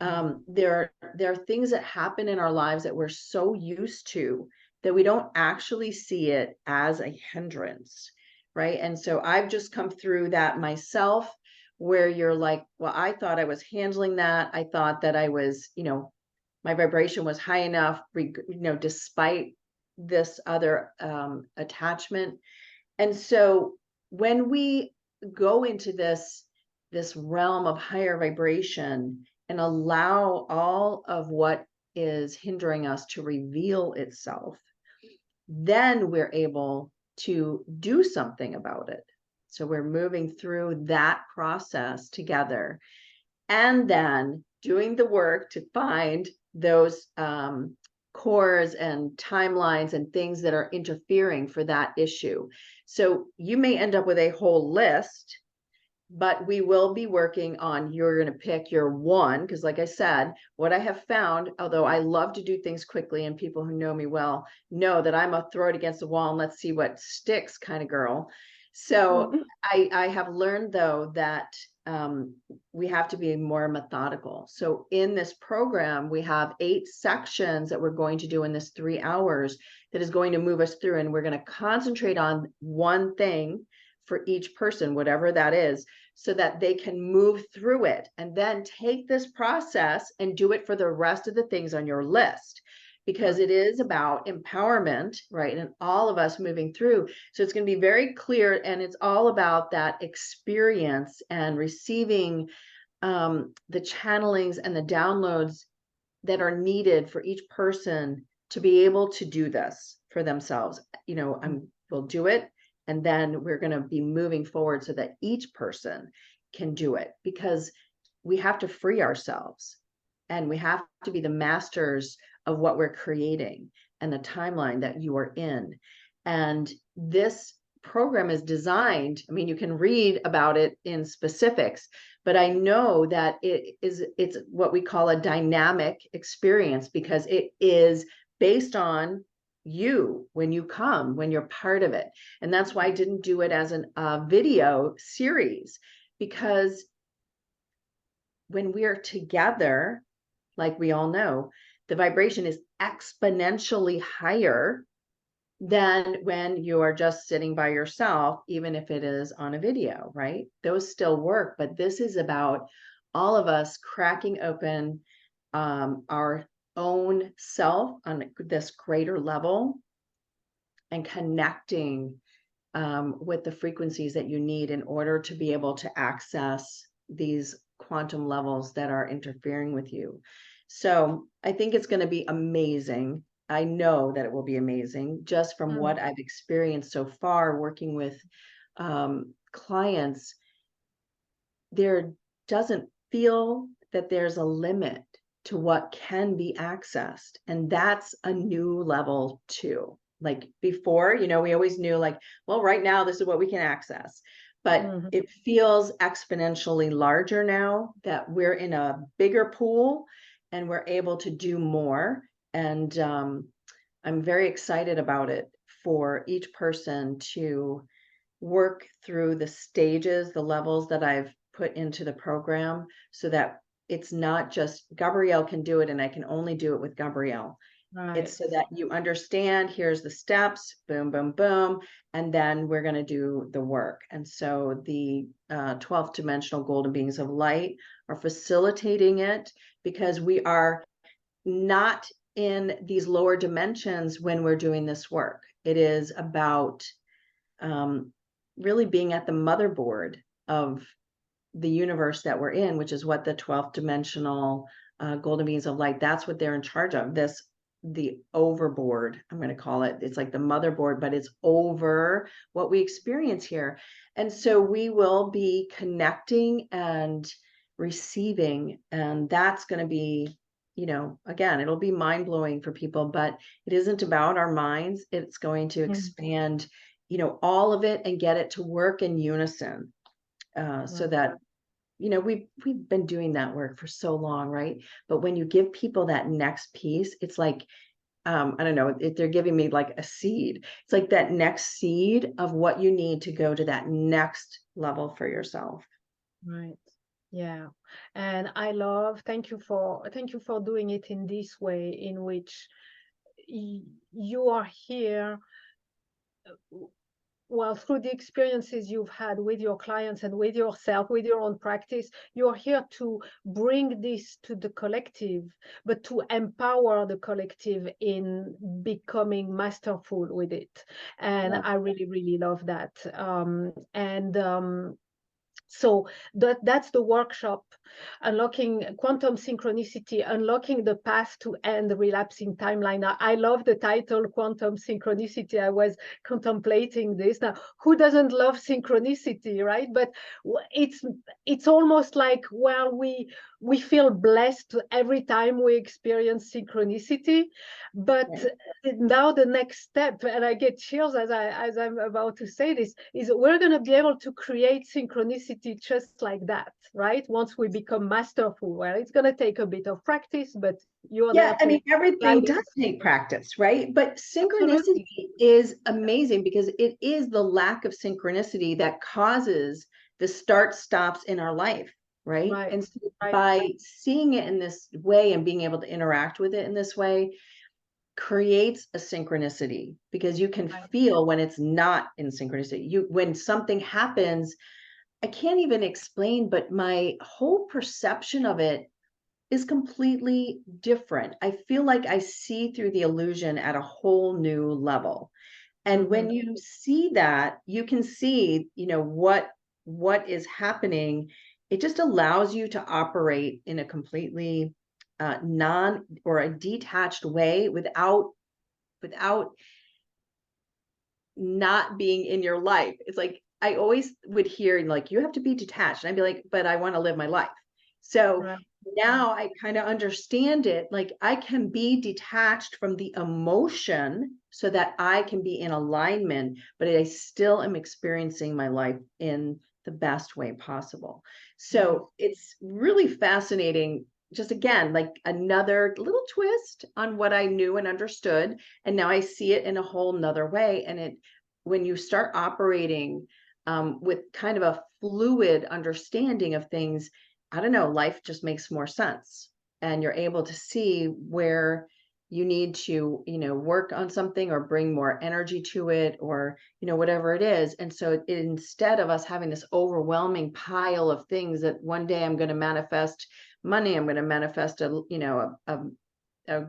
There are things that happen in our lives that we're so used to that we don't actually see it as a hindrance, right? And so I've just come through that myself, where you're like, well, I thought I was handling that. I thought that I was, my vibration was high enough, despite this other attachment. And so when we go into this realm of higher vibration and allow all of what is hindering us to reveal itself, then we're able to do something about it. So we're moving through that process together, and then doing the work to find those cores and timelines and things that are interfering for that issue. So you may end up with a whole list, but we will be working on, you're going to pick your one, because like I said, what I have found, although I love to do things quickly, and people who know me well know that I'm a throw it against the wall and let's see what sticks kind of girl. So I have learned, though, that we have to be more methodical. So in this program, we have 8 sections that we're going to do in this 3 hours that is going to move us through, and we're going to concentrate on one thing for each person, whatever that is, so that they can move through it and then take this process and do it for the rest of the things on your list, because it is about empowerment, right? And all of us moving through. So it's going to be very clear, and it's all about that experience and receiving the channelings and the downloads that are needed for each person to be able to do this for themselves. We'll do it, and then we're going to be moving forward so that each person can do it, because we have to free ourselves, and we have to be the masters of what we're creating and the timeline that you are in. And this program is designed, I mean, you can read about it in specifics, but I know that it's what we call a dynamic experience, because it is based on you when you come, when you're part of it. And that's why I didn't do it as a video series, because when we're together, like we all know, the vibration is exponentially higher than when you are just sitting by yourself, even if it is on a video, right? Those still work, but this is about all of us cracking open our own self on this greater level and connecting with the frequencies that you need in order to be able to access these quantum levels that are interfering with you. So I think it's going to be amazing. I know that it will be amazing, just from what I've experienced so far working with clients. There doesn't feel that there's a limit to what can be accessed. And that's a new level too. Like before, we always knew, like, well, right now, this is what we can access. But it feels exponentially larger now, that we're in a bigger pool and we're able to do more. And I'm very excited about it, for each person to work through the stages, the levels that I've put into the program so that it's not just Gabrielle can do it and I can only do it with Gabrielle. Right. It's so that you understand, here's the steps, boom, boom, boom, and then we're going to do the work. And so the 12th dimensional golden beings of light are facilitating it, because we are not in these lower dimensions when we're doing this work. It is about really being at the motherboard of the universe that we're in, which is what the 12th dimensional golden beings of light, that's what they're in charge of. The overboard, I'm going to call it. It's like the motherboard, but it's over what we experience here. And so we will be connecting and receiving, and that's going to be, again, it'll be mind-blowing for people, but it isn't about our minds. It's going to expand, all of it and get it to work in unison. So that, we've been doing that work for so long, right? But when you give people that next piece, it's like, I don't know, they're giving me like a seed. It's like that next seed of what you need to go to that next level for yourself. Right. Yeah. And thank you for doing it in this way, in which you are here, well, through the experiences you've had with your clients and with yourself, with your own practice. You're here to bring this to the collective, but to empower the collective in becoming masterful with it. And I really, really love that. So that's the workshop, unlocking quantum synchronicity, unlocking the path to end the relapsing timeline. I love the title, quantum synchronicity. I was contemplating this. Now, who doesn't love synchronicity, right? But it's almost like, well, we feel blessed every time we experience synchronicity. But now the next step, and I get chills as I'm about to say this, is we're going to be able to create synchronicity just like that, right? Once we become masterful. Well, it's going to take a bit of practice, but you're there. I mean, everything does take practice, right? But synchronicity is amazing, because it is the lack of synchronicity that causes the start stops in our life, right? And so by seeing it in this way and being able to interact with it in this way creates a synchronicity, because you can feel when it's not in synchronicity. When something happens, I can't even explain, but my whole perception of it is completely different. I feel like I see through the illusion at a whole new level. And when you see that, you can see, what is happening. It just allows you to operate in a completely a detached way without not being in your life. It's like, I always would hear like, you have to be detached. And I'd be like, but I want to live my life. So now I kind of understand it. Like, I can be detached from the emotion so that I can be in alignment, but I still am experiencing my life in the best way possible. So it's really fascinating. Just again, like another little twist on what I knew and understood. And now I see it in a whole nother way. And when you start operating with kind of a fluid understanding of things, I don't know, life just makes more sense. And you're able to see where you need to, work on something or bring more energy to it, or, whatever it is. And so instead of us having this overwhelming pile of things that one day I'm going to manifest money, I'm going to manifest a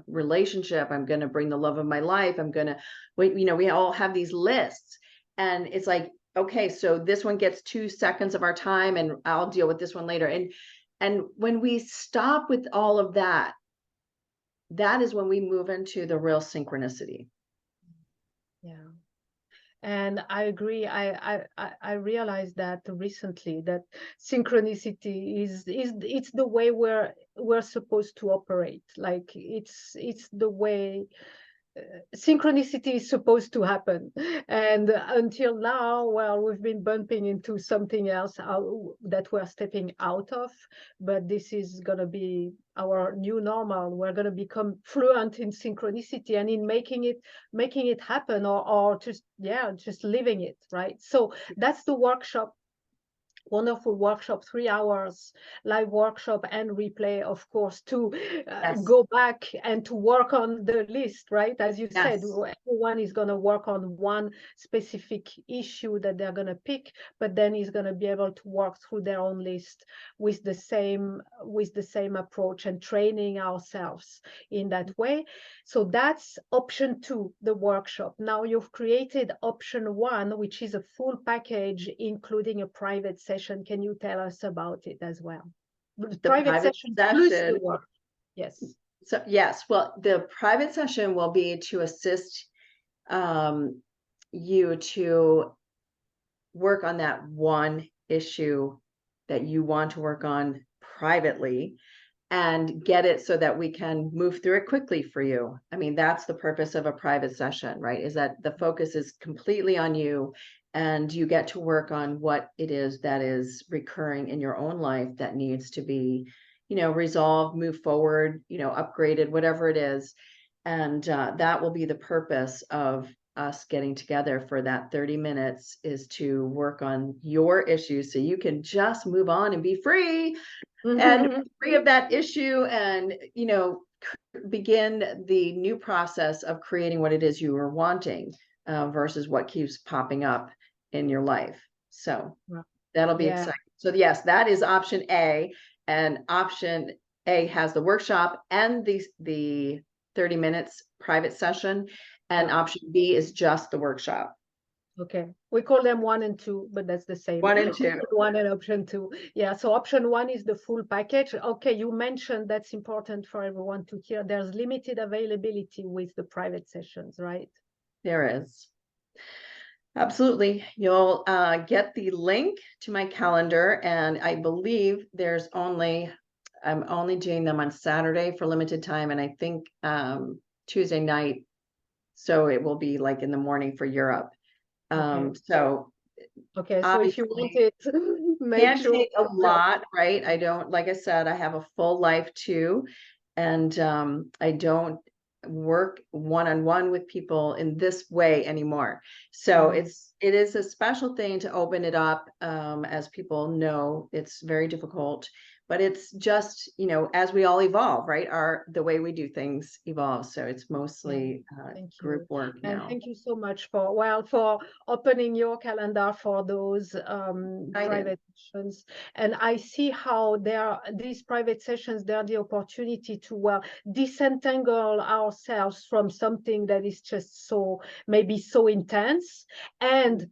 relationship, I'm going to bring the love of my life, I'm going to wait, we all have these lists, and it's like, okay, so this one gets 2 seconds of our time and I'll deal with this one later. And when we stop with all of that, that is when we move into the real synchronicity. Yeah. And I agree. I realized that recently, that synchronicity it's the way we're supposed to operate. Like it's the way synchronicity is supposed to happen. And until now, well, we've been bumping into something else that we're stepping out of, but this is going to be our new normal. We're going to become fluent in synchronicity and in making it happen, or just living it, right? So that's the workshop. wonderful workshop, 3 hours live workshop and replay, of course, to Yes. go back and to work on the list, right? As you said, Yes. everyone is going to work on one specific issue that they're going to pick, but then is going to be able to work through their own list with the same approach and training ourselves in that way. So that's option 2, the workshop. Now you've created option 1, which is a full package, including a private session. Can you tell us about it as well? The private session plus the work. Yes. So yes, well, the private session will be to assist you to work on that one issue that you want to work on privately and get it so that we can move through it quickly for you. I mean, that's the purpose of a private session, right? Is that the focus is completely on you and you get to work on what it is that is recurring in your own life that needs to be, resolved, move forward, upgraded, whatever it is. And that will be the purpose of us getting together for that 30 minutes, is to work on your issues so you can just move on and be free and free of that issue and, begin the new process of creating what it is you are wanting versus what keeps popping up in your life. So that'll be exciting. So yes, that is option A, and option A has the workshop and the 30 minutes private session, and option B is just the workshop. Okay, we call them 1 and 2, but that's the same. 1 and 2. 1 and option 2. Yeah, so option 1 is the full package. Okay, you mentioned that's important for everyone to hear. There's limited availability with the private sessions, right? There is. Absolutely. You'll get the link to my calendar, and I believe I'm only doing them on Saturday for limited time, and I think Tuesday night, so it will be like in the morning for Europe. Okay. So if you want it, make sure take a lot, right? I don't, like I said, I have a full life too, and I don't work one-on-one with people in this way anymore. So it is a special thing to open it up. As people know, it's very difficult, but it's just, as we all evolve, right? The way we do things evolves. So it's mostly group work now. And thank you so much for opening your calendar for those private sessions. And I see how these private sessions, they're the opportunity to disentangle ourselves from something that is just maybe so intense. And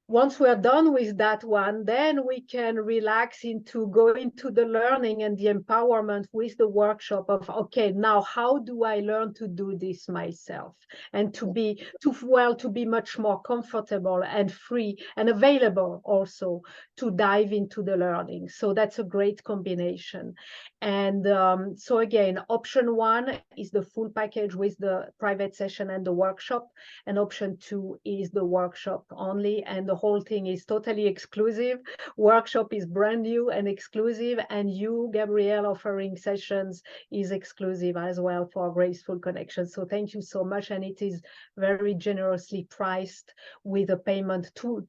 once we're done with that one, then we can relax into going to the learning and the empowerment with the workshop of, okay, now how do I learn to do this myself? And to be much more comfortable and free and available also to dive into the learning. So that's a great combination. And so again, option 1 is the full package with the private session and the workshop. And option 2 is the workshop only. And the whole thing is totally exclusive. Workshop is brand new and exclusive. And you, Gabrielle, offering sessions is exclusive as well for Graceful Connection. So thank you so much. And it is very generously priced with a payment, two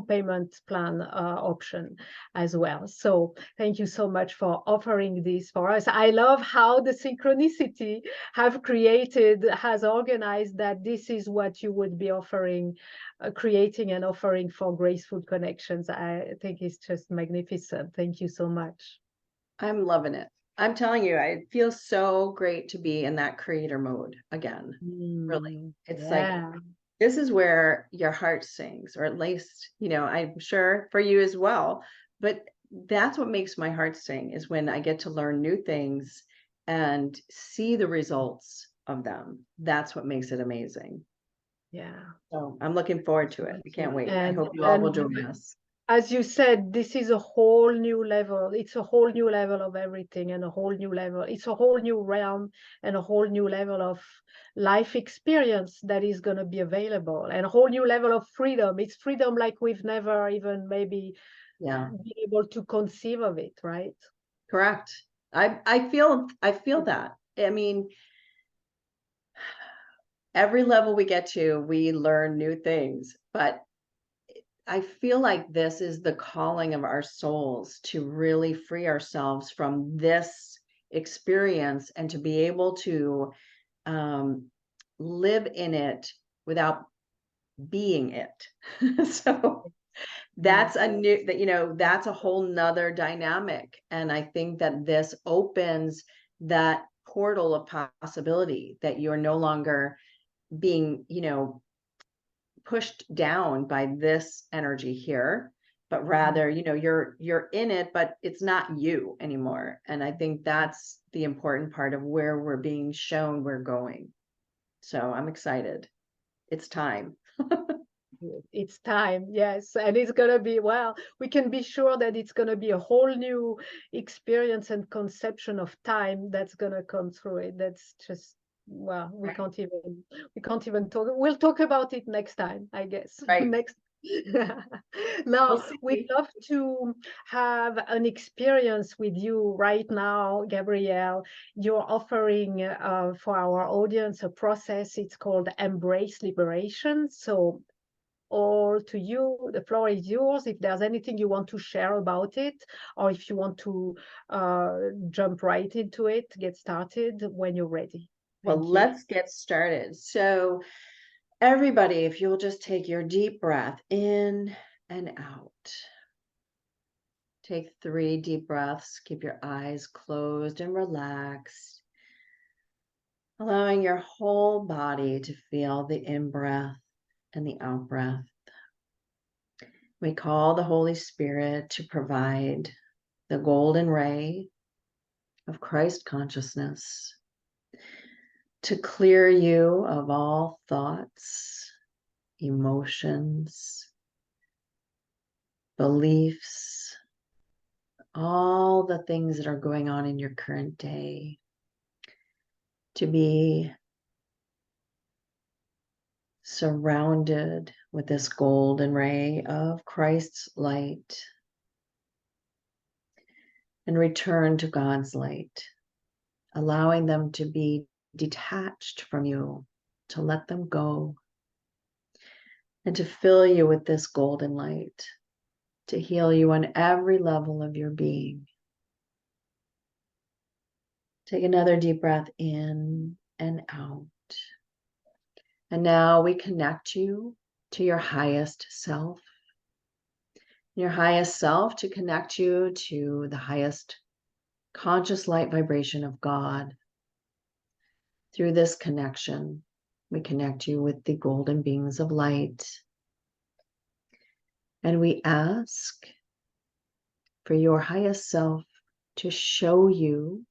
payment plan option as well. So thank you so much for offering this for us. I love how the synchronicity has organized that this is what you would be offering, creating and offering for Graceful Connections. I think it's just magnificent. Thank you so much. I'm loving it. I'm telling you, it feels so great to be in that creator mode again. Really. It's like, this is where your heart sings, or at least, I'm sure for you as well. But that's what makes my heart sing, is when I get to learn new things and see the results of them. That's what makes it amazing. Yeah. So I'm looking forward to it. I can't wait. I hope you all will join us. As you said, this is a whole new level. It's a whole new level of everything, and a whole new level. It's a whole new realm and a whole new level of life experience that is going to be available, and a whole new level of freedom. It's freedom like we've never even maybe been able to conceive of it, right? Correct. I feel that. I mean, every level we get to, we learn new things, but I feel like this is the calling of our souls to really free ourselves from this experience and to be able to live in it without being it. So that's a new, that, you know, that's a whole nother dynamic. And I think that this opens that portal of possibility, that you're no longer being, you know, pushed down by this energy here, but rather, you know, you're in it, but it's not you anymore. And I think that's the important part of where we're being shown we're going. So I'm excited. It's time. It's time, yes. And it's going to be, well, we can be sure that it's going to be a whole new experience and conception of time that's going to come through it. That's just, well, we can't even talk. We'll talk about it next time, I guess. Right. Next. Now, We'll we'd see. love to have an experience with you right now, Gabrielle. You're offering for our audience a process. It's called Embrace Liberation. So all to you. The floor is yours. If there's anything you want to share about it, or if you want to jump right into it, get started when you're ready. Well, let's get started. So everybody, if you'll just take your deep breath in and out. Take 3 deep breaths. Keep your eyes closed and relaxed. Allowing your whole body to feel the in-breath and the out-breath. We call the Holy Spirit to provide the golden ray of Christ consciousness to clear you of all thoughts, emotions, beliefs, all the things that are going on in your current day, to be surrounded with this golden ray of Christ's light and return to God's light, allowing them to be detached from you, to let them go, and to fill you with this golden light, to heal you on every level of your being. Take another deep breath in and out. And now we connect you to your highest self. Your highest self to connect you to the highest conscious light vibration of God. Through this connection, we connect you with the golden beings of light. And we ask for your highest self to show you,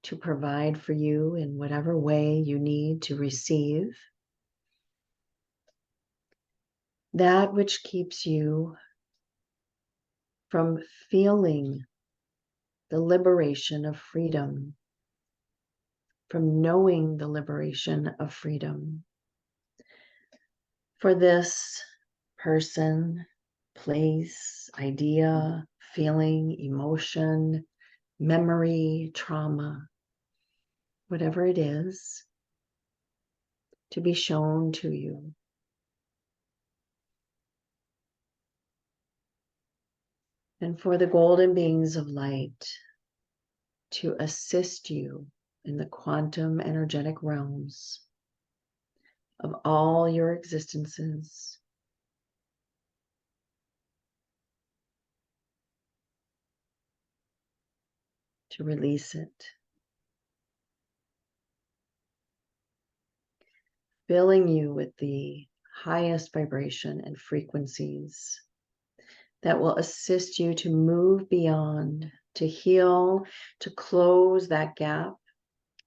to provide for you in whatever way you need to receive that which keeps you from feeling the liberation of freedom, from knowing the liberation of freedom. For this person, place, idea, feeling, emotion, memory, trauma, whatever it is, to be shown to you. And for the golden beings of light to assist you in the quantum energetic realms of all your existences, to release it, filling you with the highest vibration and frequencies that will assist you to move beyond, to heal, to close that gap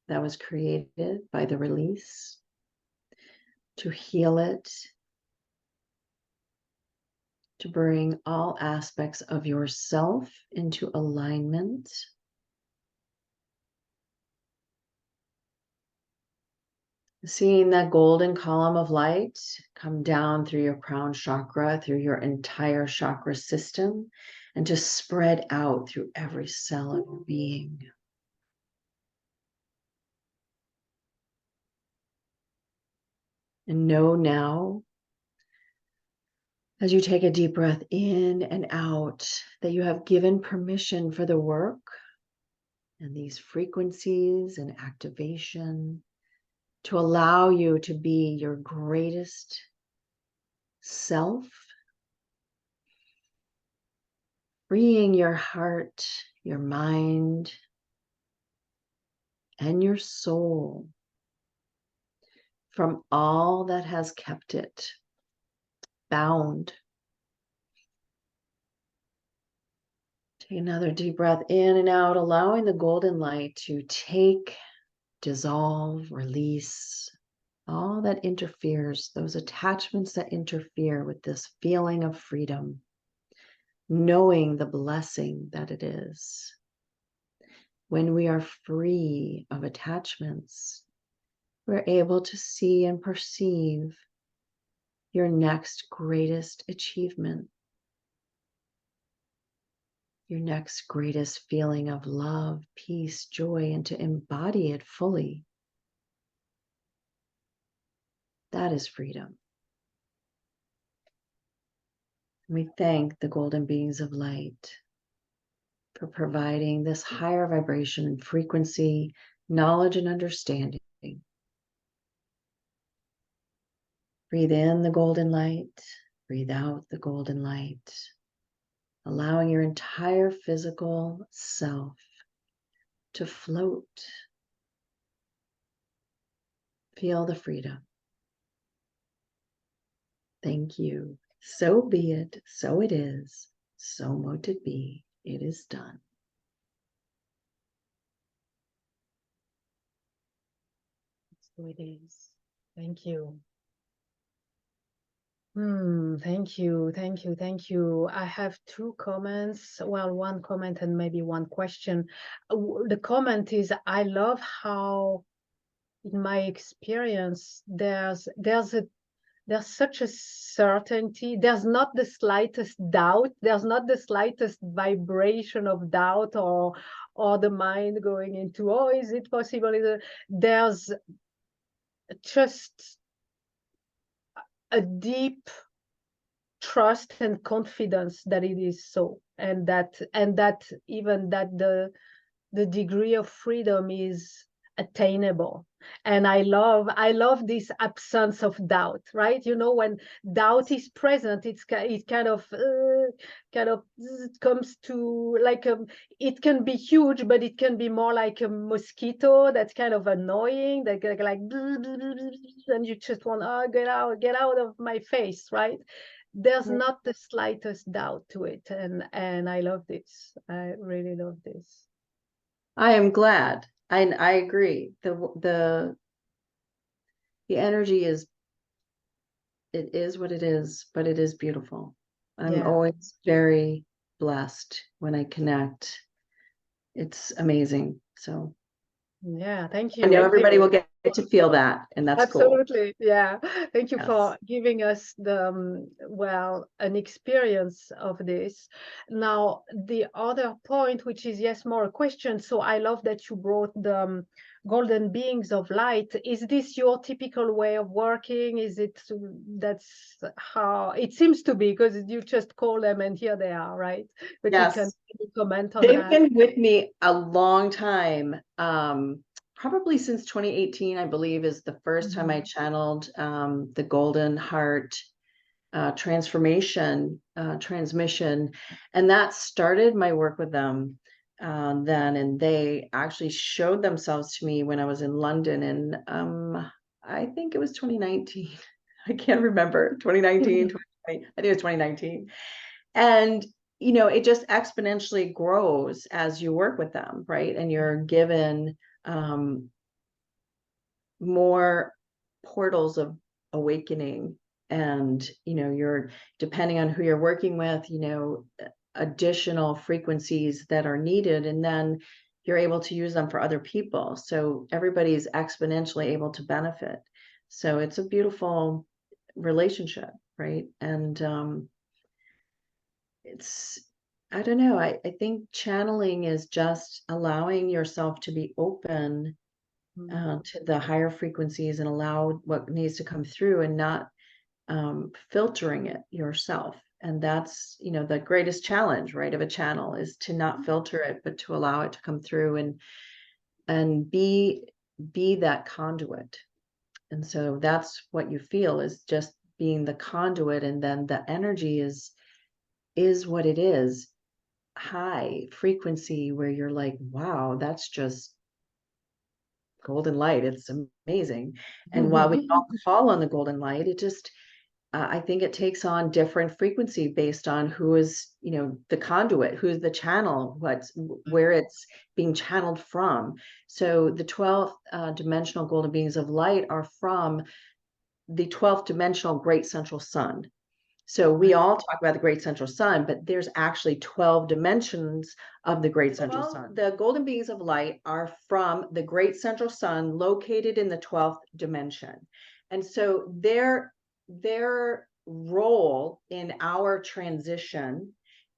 that was created by the release, to heal it, to bring all aspects of yourself into alignment. Seeing that golden column of light come down through your crown chakra, through your entire chakra system, and just spread out through every cell of your being. And know now As you take a deep breath in and out, that you have given permission for the work and these frequencies and activation to allow you to be your greatest self, freeing your heart, your mind, and your soul from all that has kept it bound. Take another deep breath in and out, allowing the golden light to take, dissolve, release all that interferes, those attachments that interfere with this feeling of freedom, knowing the blessing that it is. When we are free of attachments, we're able to see and perceive your next greatest achievement, your next greatest feeling of love, peace, joy, and to embody it fully. That is freedom. We thank the golden beings of light for providing this higher vibration and frequency, knowledge, and understanding. Breathe in the golden light, breathe out the golden light, allowing your entire physical self to float. Feel the freedom. Thank you. So be it, so it is, so mote it be, it is done. So it is. Thank you. Thank you, thank you, thank you. I have two comments. Well, one comment and maybe one question. The comment is, I love how, in my experience, there's such a certainty. There's not the slightest doubt. There's not the slightest vibration of doubt or the mind going into, oh, is it possible? There's just a deep trust and confidence that it is so, and that even that the degree of freedom is attainable. And I love this absence of doubt, right? You know, when doubt is present, it kind of comes to like it can be huge, but it can be more like a mosquito that's kind of annoying, that like and you just want, oh, get out of my face, right? There's not the slightest doubt to it, and I love this. I really love this. I am glad. I agree. The energy is, it is what it is, but it is beautiful. I'm always very blessed when I connect. It's amazing. So yeah, thank I you. know everybody will get to feel that, and that's cool. Absolutely. Yeah. Thank you Yes. for giving us the, well, an experience of this. Now, the other point, which is, yes, more a question. So I love that you brought the golden beings of light. Is this your typical way of working? Is it, that's how it seems to be, because you just call them and here they are, right? But Yes. can you comment on They've that? been with me a long time. Probably since 2018, I believe, is the first time I channeled the Golden Heart transmission, and that started my work with them then. And they actually showed themselves to me when I was in London, and I think it was 2019. I can't remember, 2019, 2020. I think it was 2019. And you know, it just exponentially grows as you work with them, right? And you're given more portals of awakening, and you know, you're, depending on who you're working with, you know, additional frequencies that are needed, and then you're able to use them for other people, so everybody's exponentially able to benefit. So it's a beautiful relationship, right? And it's, I don't know, I think channeling is just allowing yourself to be open to the higher frequencies and allow what needs to come through, and not filtering it yourself. And that's, you know, the greatest challenge, right, of a channel is to not filter it, but to allow it to come through and be that conduit. And so that's what you feel, is just being the conduit, and then the energy is what it is, high frequency, where you're like, wow, that's just golden light. It's amazing. And while we all call on the golden light, it just, I think it takes on different frequency based on who is, you know, the conduit, who's the channel, where it's being channeled from. So the 12th dimensional golden beings of light are from the 12th dimensional great central sun. So we all talk about the great central sun, but there's actually 12 dimensions of the great central sun. The golden beings of light are from the great central sun located in the 12th dimension. And so their role in our transition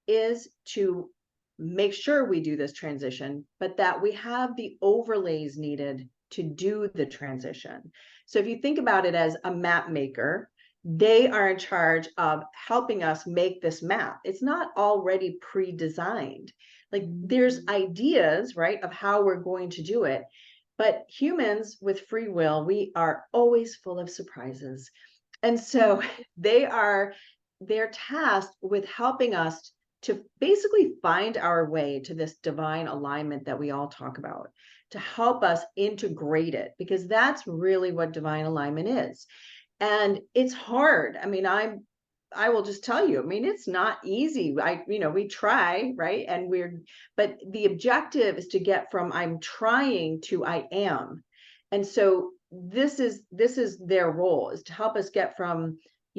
is to make sure we do this transition, but that we have the overlays needed to do the transition. So if you think about it as a map maker, they are in charge of helping us make this map. It's not already pre-designed. Like, there's ideas, right, of how we're going to do it. But humans with free will, we are always full of surprises. And so they're tasked with helping us to basically find our way to this divine alignment that we all talk about, to help us integrate it, because that's really what divine alignment is. And it's hard. I mean, I will just tell you, I mean, it's not easy. We try, right? But the objective is to get from I'm trying to I am. And so this is their role, is to help us get from,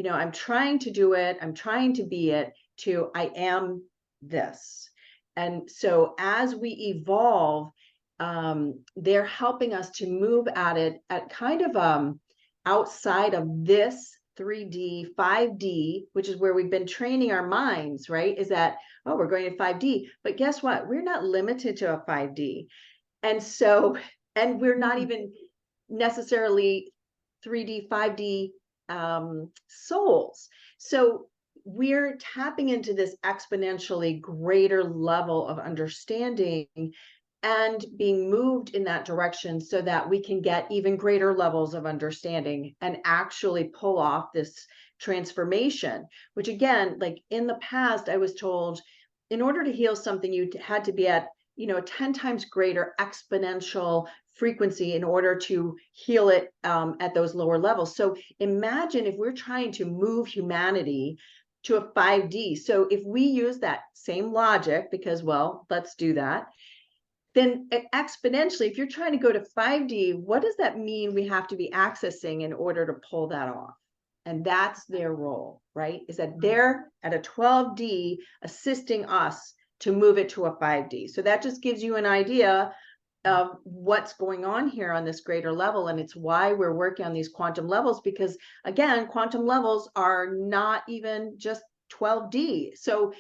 I'm trying to do it, I'm trying to be it, to I am this. And so as we evolve, they're helping us to move at it at kind of outside of this 3D, 5D, which is where we've been training our minds, right? Is that, oh, we're going to 5D. But guess what? We're not limited to a 5D. And so, and we're not even necessarily 3D, 5D souls. So we're tapping into this exponentially greater level of understanding and being moved in that direction so that we can get even greater levels of understanding and actually pull off this transformation, which, again, like in the past, I was told in order to heal something, you had to be at, a 10 times greater exponential frequency in order to heal it at those lower levels. So imagine if we're trying to move humanity to a 5D. So if we use that same logic, because, well, let's do that, then exponentially, if you're trying to go to 5D, what does that mean we have to be accessing in order to pull that off? And that's their role, right? Is that they're at a 12D assisting us to move it to a 5D. So that just gives you an idea of what's going on here on this greater level. And it's why we're working on these quantum levels, because, again, quantum levels are not even just 12D. So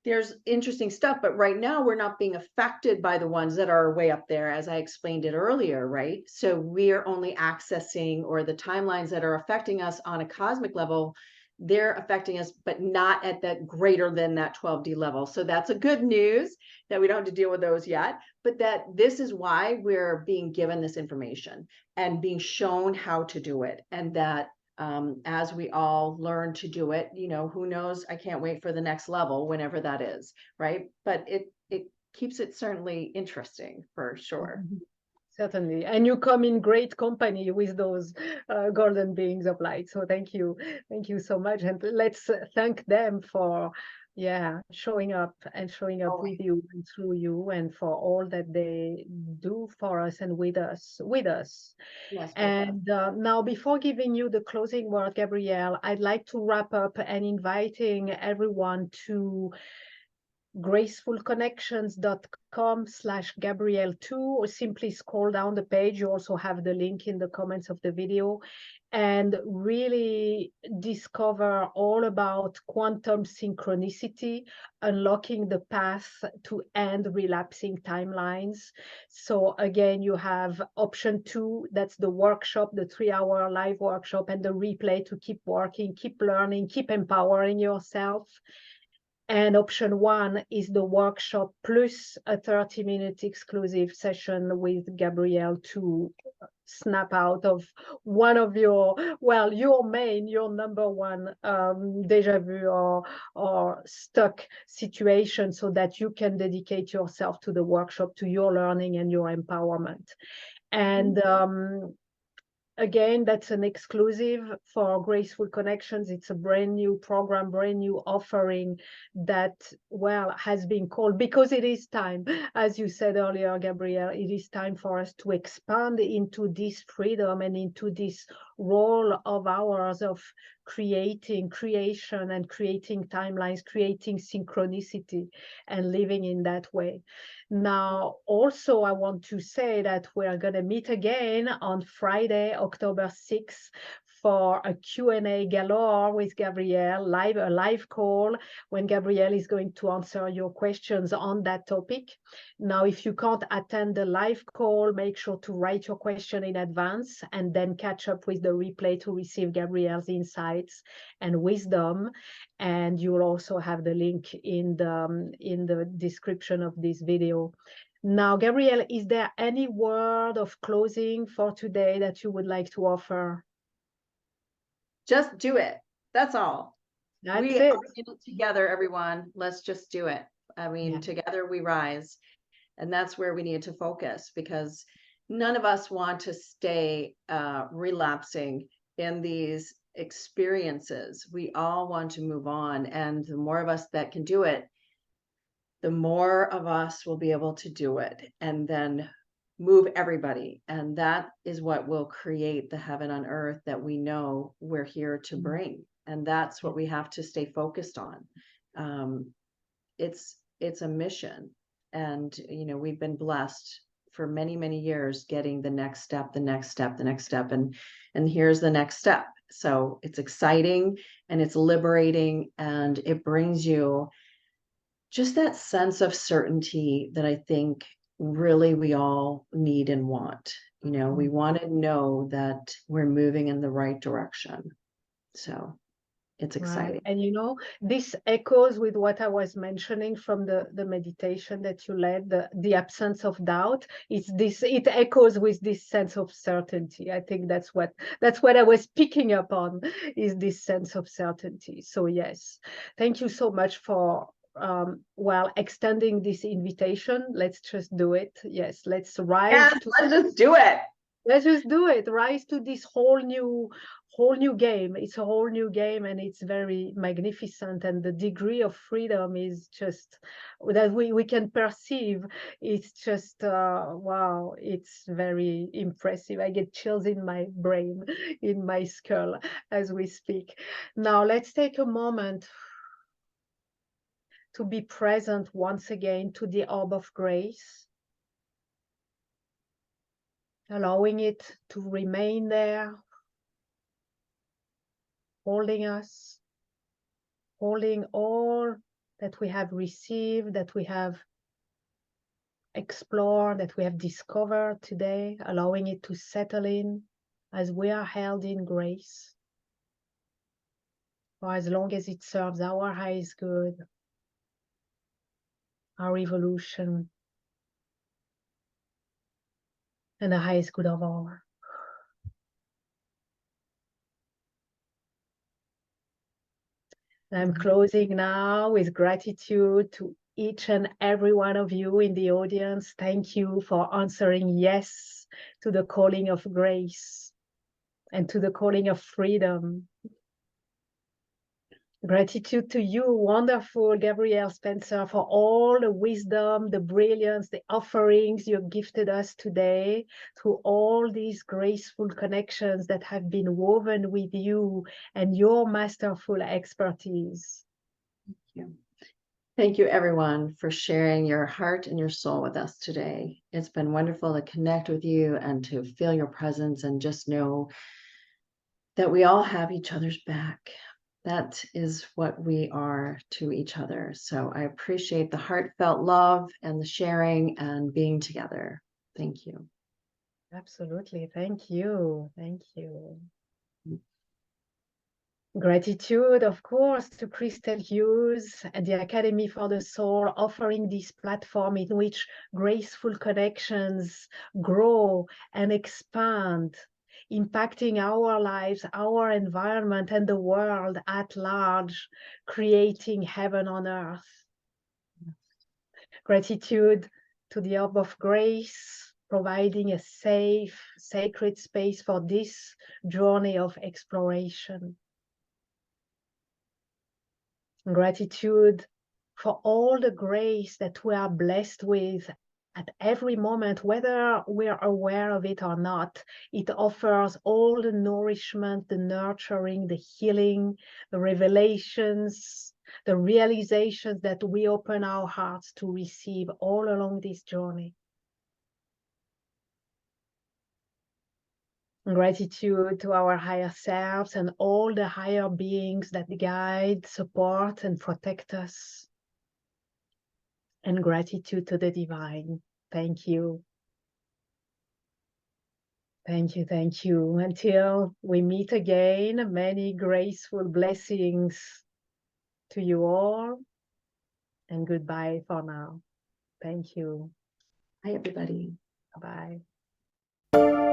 there's interesting stuff, but right now we're not being affected by the ones that are way up there, as I explained it earlier, right? So we're only accessing, or the timelines that are affecting us on a cosmic level, they're affecting us, but not at that greater than that 12D level. So that's a good news that we don't have to deal with those yet, but that this is why we're being given this information and being shown how to do it. And that as we all learn to do it, who knows, I can't wait for the next level, whenever that is, right? But it keeps it certainly interesting, for sure. Certainly. And you come in great company with those golden beings of light. So thank you. Thank you so much. And let's thank them for, showing up with you and through you, and for all that they do for us and with us. Yes. And now, before giving you the closing word, Gabrielle, I'd like to wrap up and inviting everyone to gracefulconnections.com/Gabrielle2, or simply scroll down the page. You also have the link in the comments of the video, and really discover all about quantum synchronicity, unlocking the path to end relapsing timelines. So again, you have option 2, that's the workshop, the 3-hour live workshop, and the replay to keep working, keep learning, keep empowering yourself. And option 1 is the workshop plus a 30-minute exclusive session with Gabrielle to snap out of one of your number one deja vu or stuck situation, so that you can dedicate yourself to the workshop, to your learning and your empowerment. And again, that's an exclusive for Graceful Connections. It's a brand new program, brand new offering that, well, has been called, because it is time, as you said earlier, Gabrielle, it is time for us to expand into this freedom and into this role of ours of creation and creating timelines, creating synchronicity and living in that way. Now, also, I want to say that we're going to meet again on Friday, October 6th, for a Q&A galore with Gabrielle, a live call, when Gabrielle is going to answer your questions on that topic. Now, if you can't attend the live call, make sure to write your question in advance and then catch up with the replay to receive Gabrielle's insights and wisdom. And you'll also have the link in the description of this video. Now, Gabrielle, is there any word of closing for today that you would like to offer? Just do it. That's all. That's we it. are in it together, everyone. Let's just do it. I mean, Yeah. Together we rise. And that's where we need to focus, because none of us want to stay relapsing in these experiences. We all want to move on. And the more of us that can do it, the more of us will be able to do it, and then move everybody. And that is what will create the heaven on earth that we know we're here to bring. And that's what we have to stay focused on. It's a mission. And, we've been blessed for many, many years getting the next step, the next step, the next step. And here's the next step. So it's exciting and it's liberating, and it brings you just that sense of certainty that I think really we all need and want. We want to know that we're moving in the right direction. So it's exciting. Right. And this echoes with what I was mentioning from the meditation that you led, the absence of doubt. It echoes with this sense of certainty. I think that's what I was picking up on, is this sense of certainty. So yes, thank you so much for extending this invitation. Let's just do it. Yes, let's rise. Yes, let's just do it. Let's just do it. Rise to this whole new game. It's a whole new game, and it's very magnificent. And the degree of freedom is just that we can perceive. It's just wow. It's very impressive. I get chills in my brain, in my skull as we speak. Now let's take a moment to be present once again to the orb of grace, allowing it to remain there, holding us, holding all that we have received, that we have explored, that we have discovered today, allowing it to settle in as we are held in grace for as long as it serves our highest good, our evolution, and the highest good of all. I'm closing now with gratitude to each and every one of you in the audience. Thank you for answering yes to the calling of grace and to the calling of freedom. Gratitude to you, wonderful Gabrielle Spencer, for all the wisdom, the brilliance, the offerings you gifted us today, through all these graceful connections that have been woven with you and your masterful expertise. Thank you. Thank you, everyone, for sharing your heart and your soul with us today. It's been wonderful to connect with you and to feel your presence and just know that we all have each other's back. That is what we are to each other. So I appreciate the heartfelt love and the sharing and being together. Thank you. Absolutely. Thank you. Thank you. Gratitude, of course, to Christel Hughes and the Academy for the Soul, offering this platform in which graceful connections grow and expand, impacting our lives, our environment, and the world at large, creating heaven on earth. Gratitude to the Orb of Grace, providing a safe, sacred space for this journey of exploration. Gratitude for all the grace that we are blessed with at every moment, whether we're aware of it or not. It offers all the nourishment, the nurturing, the healing, the revelations, the realizations that we open our hearts to receive all along this journey. Gratitude to our higher selves and all the higher beings that guide, support, and protect us. And gratitude to the divine. Thank you. Thank you, thank you. Until we meet again, many graceful blessings to you all. And goodbye for now. Thank you. Hi, everybody. Bye-bye.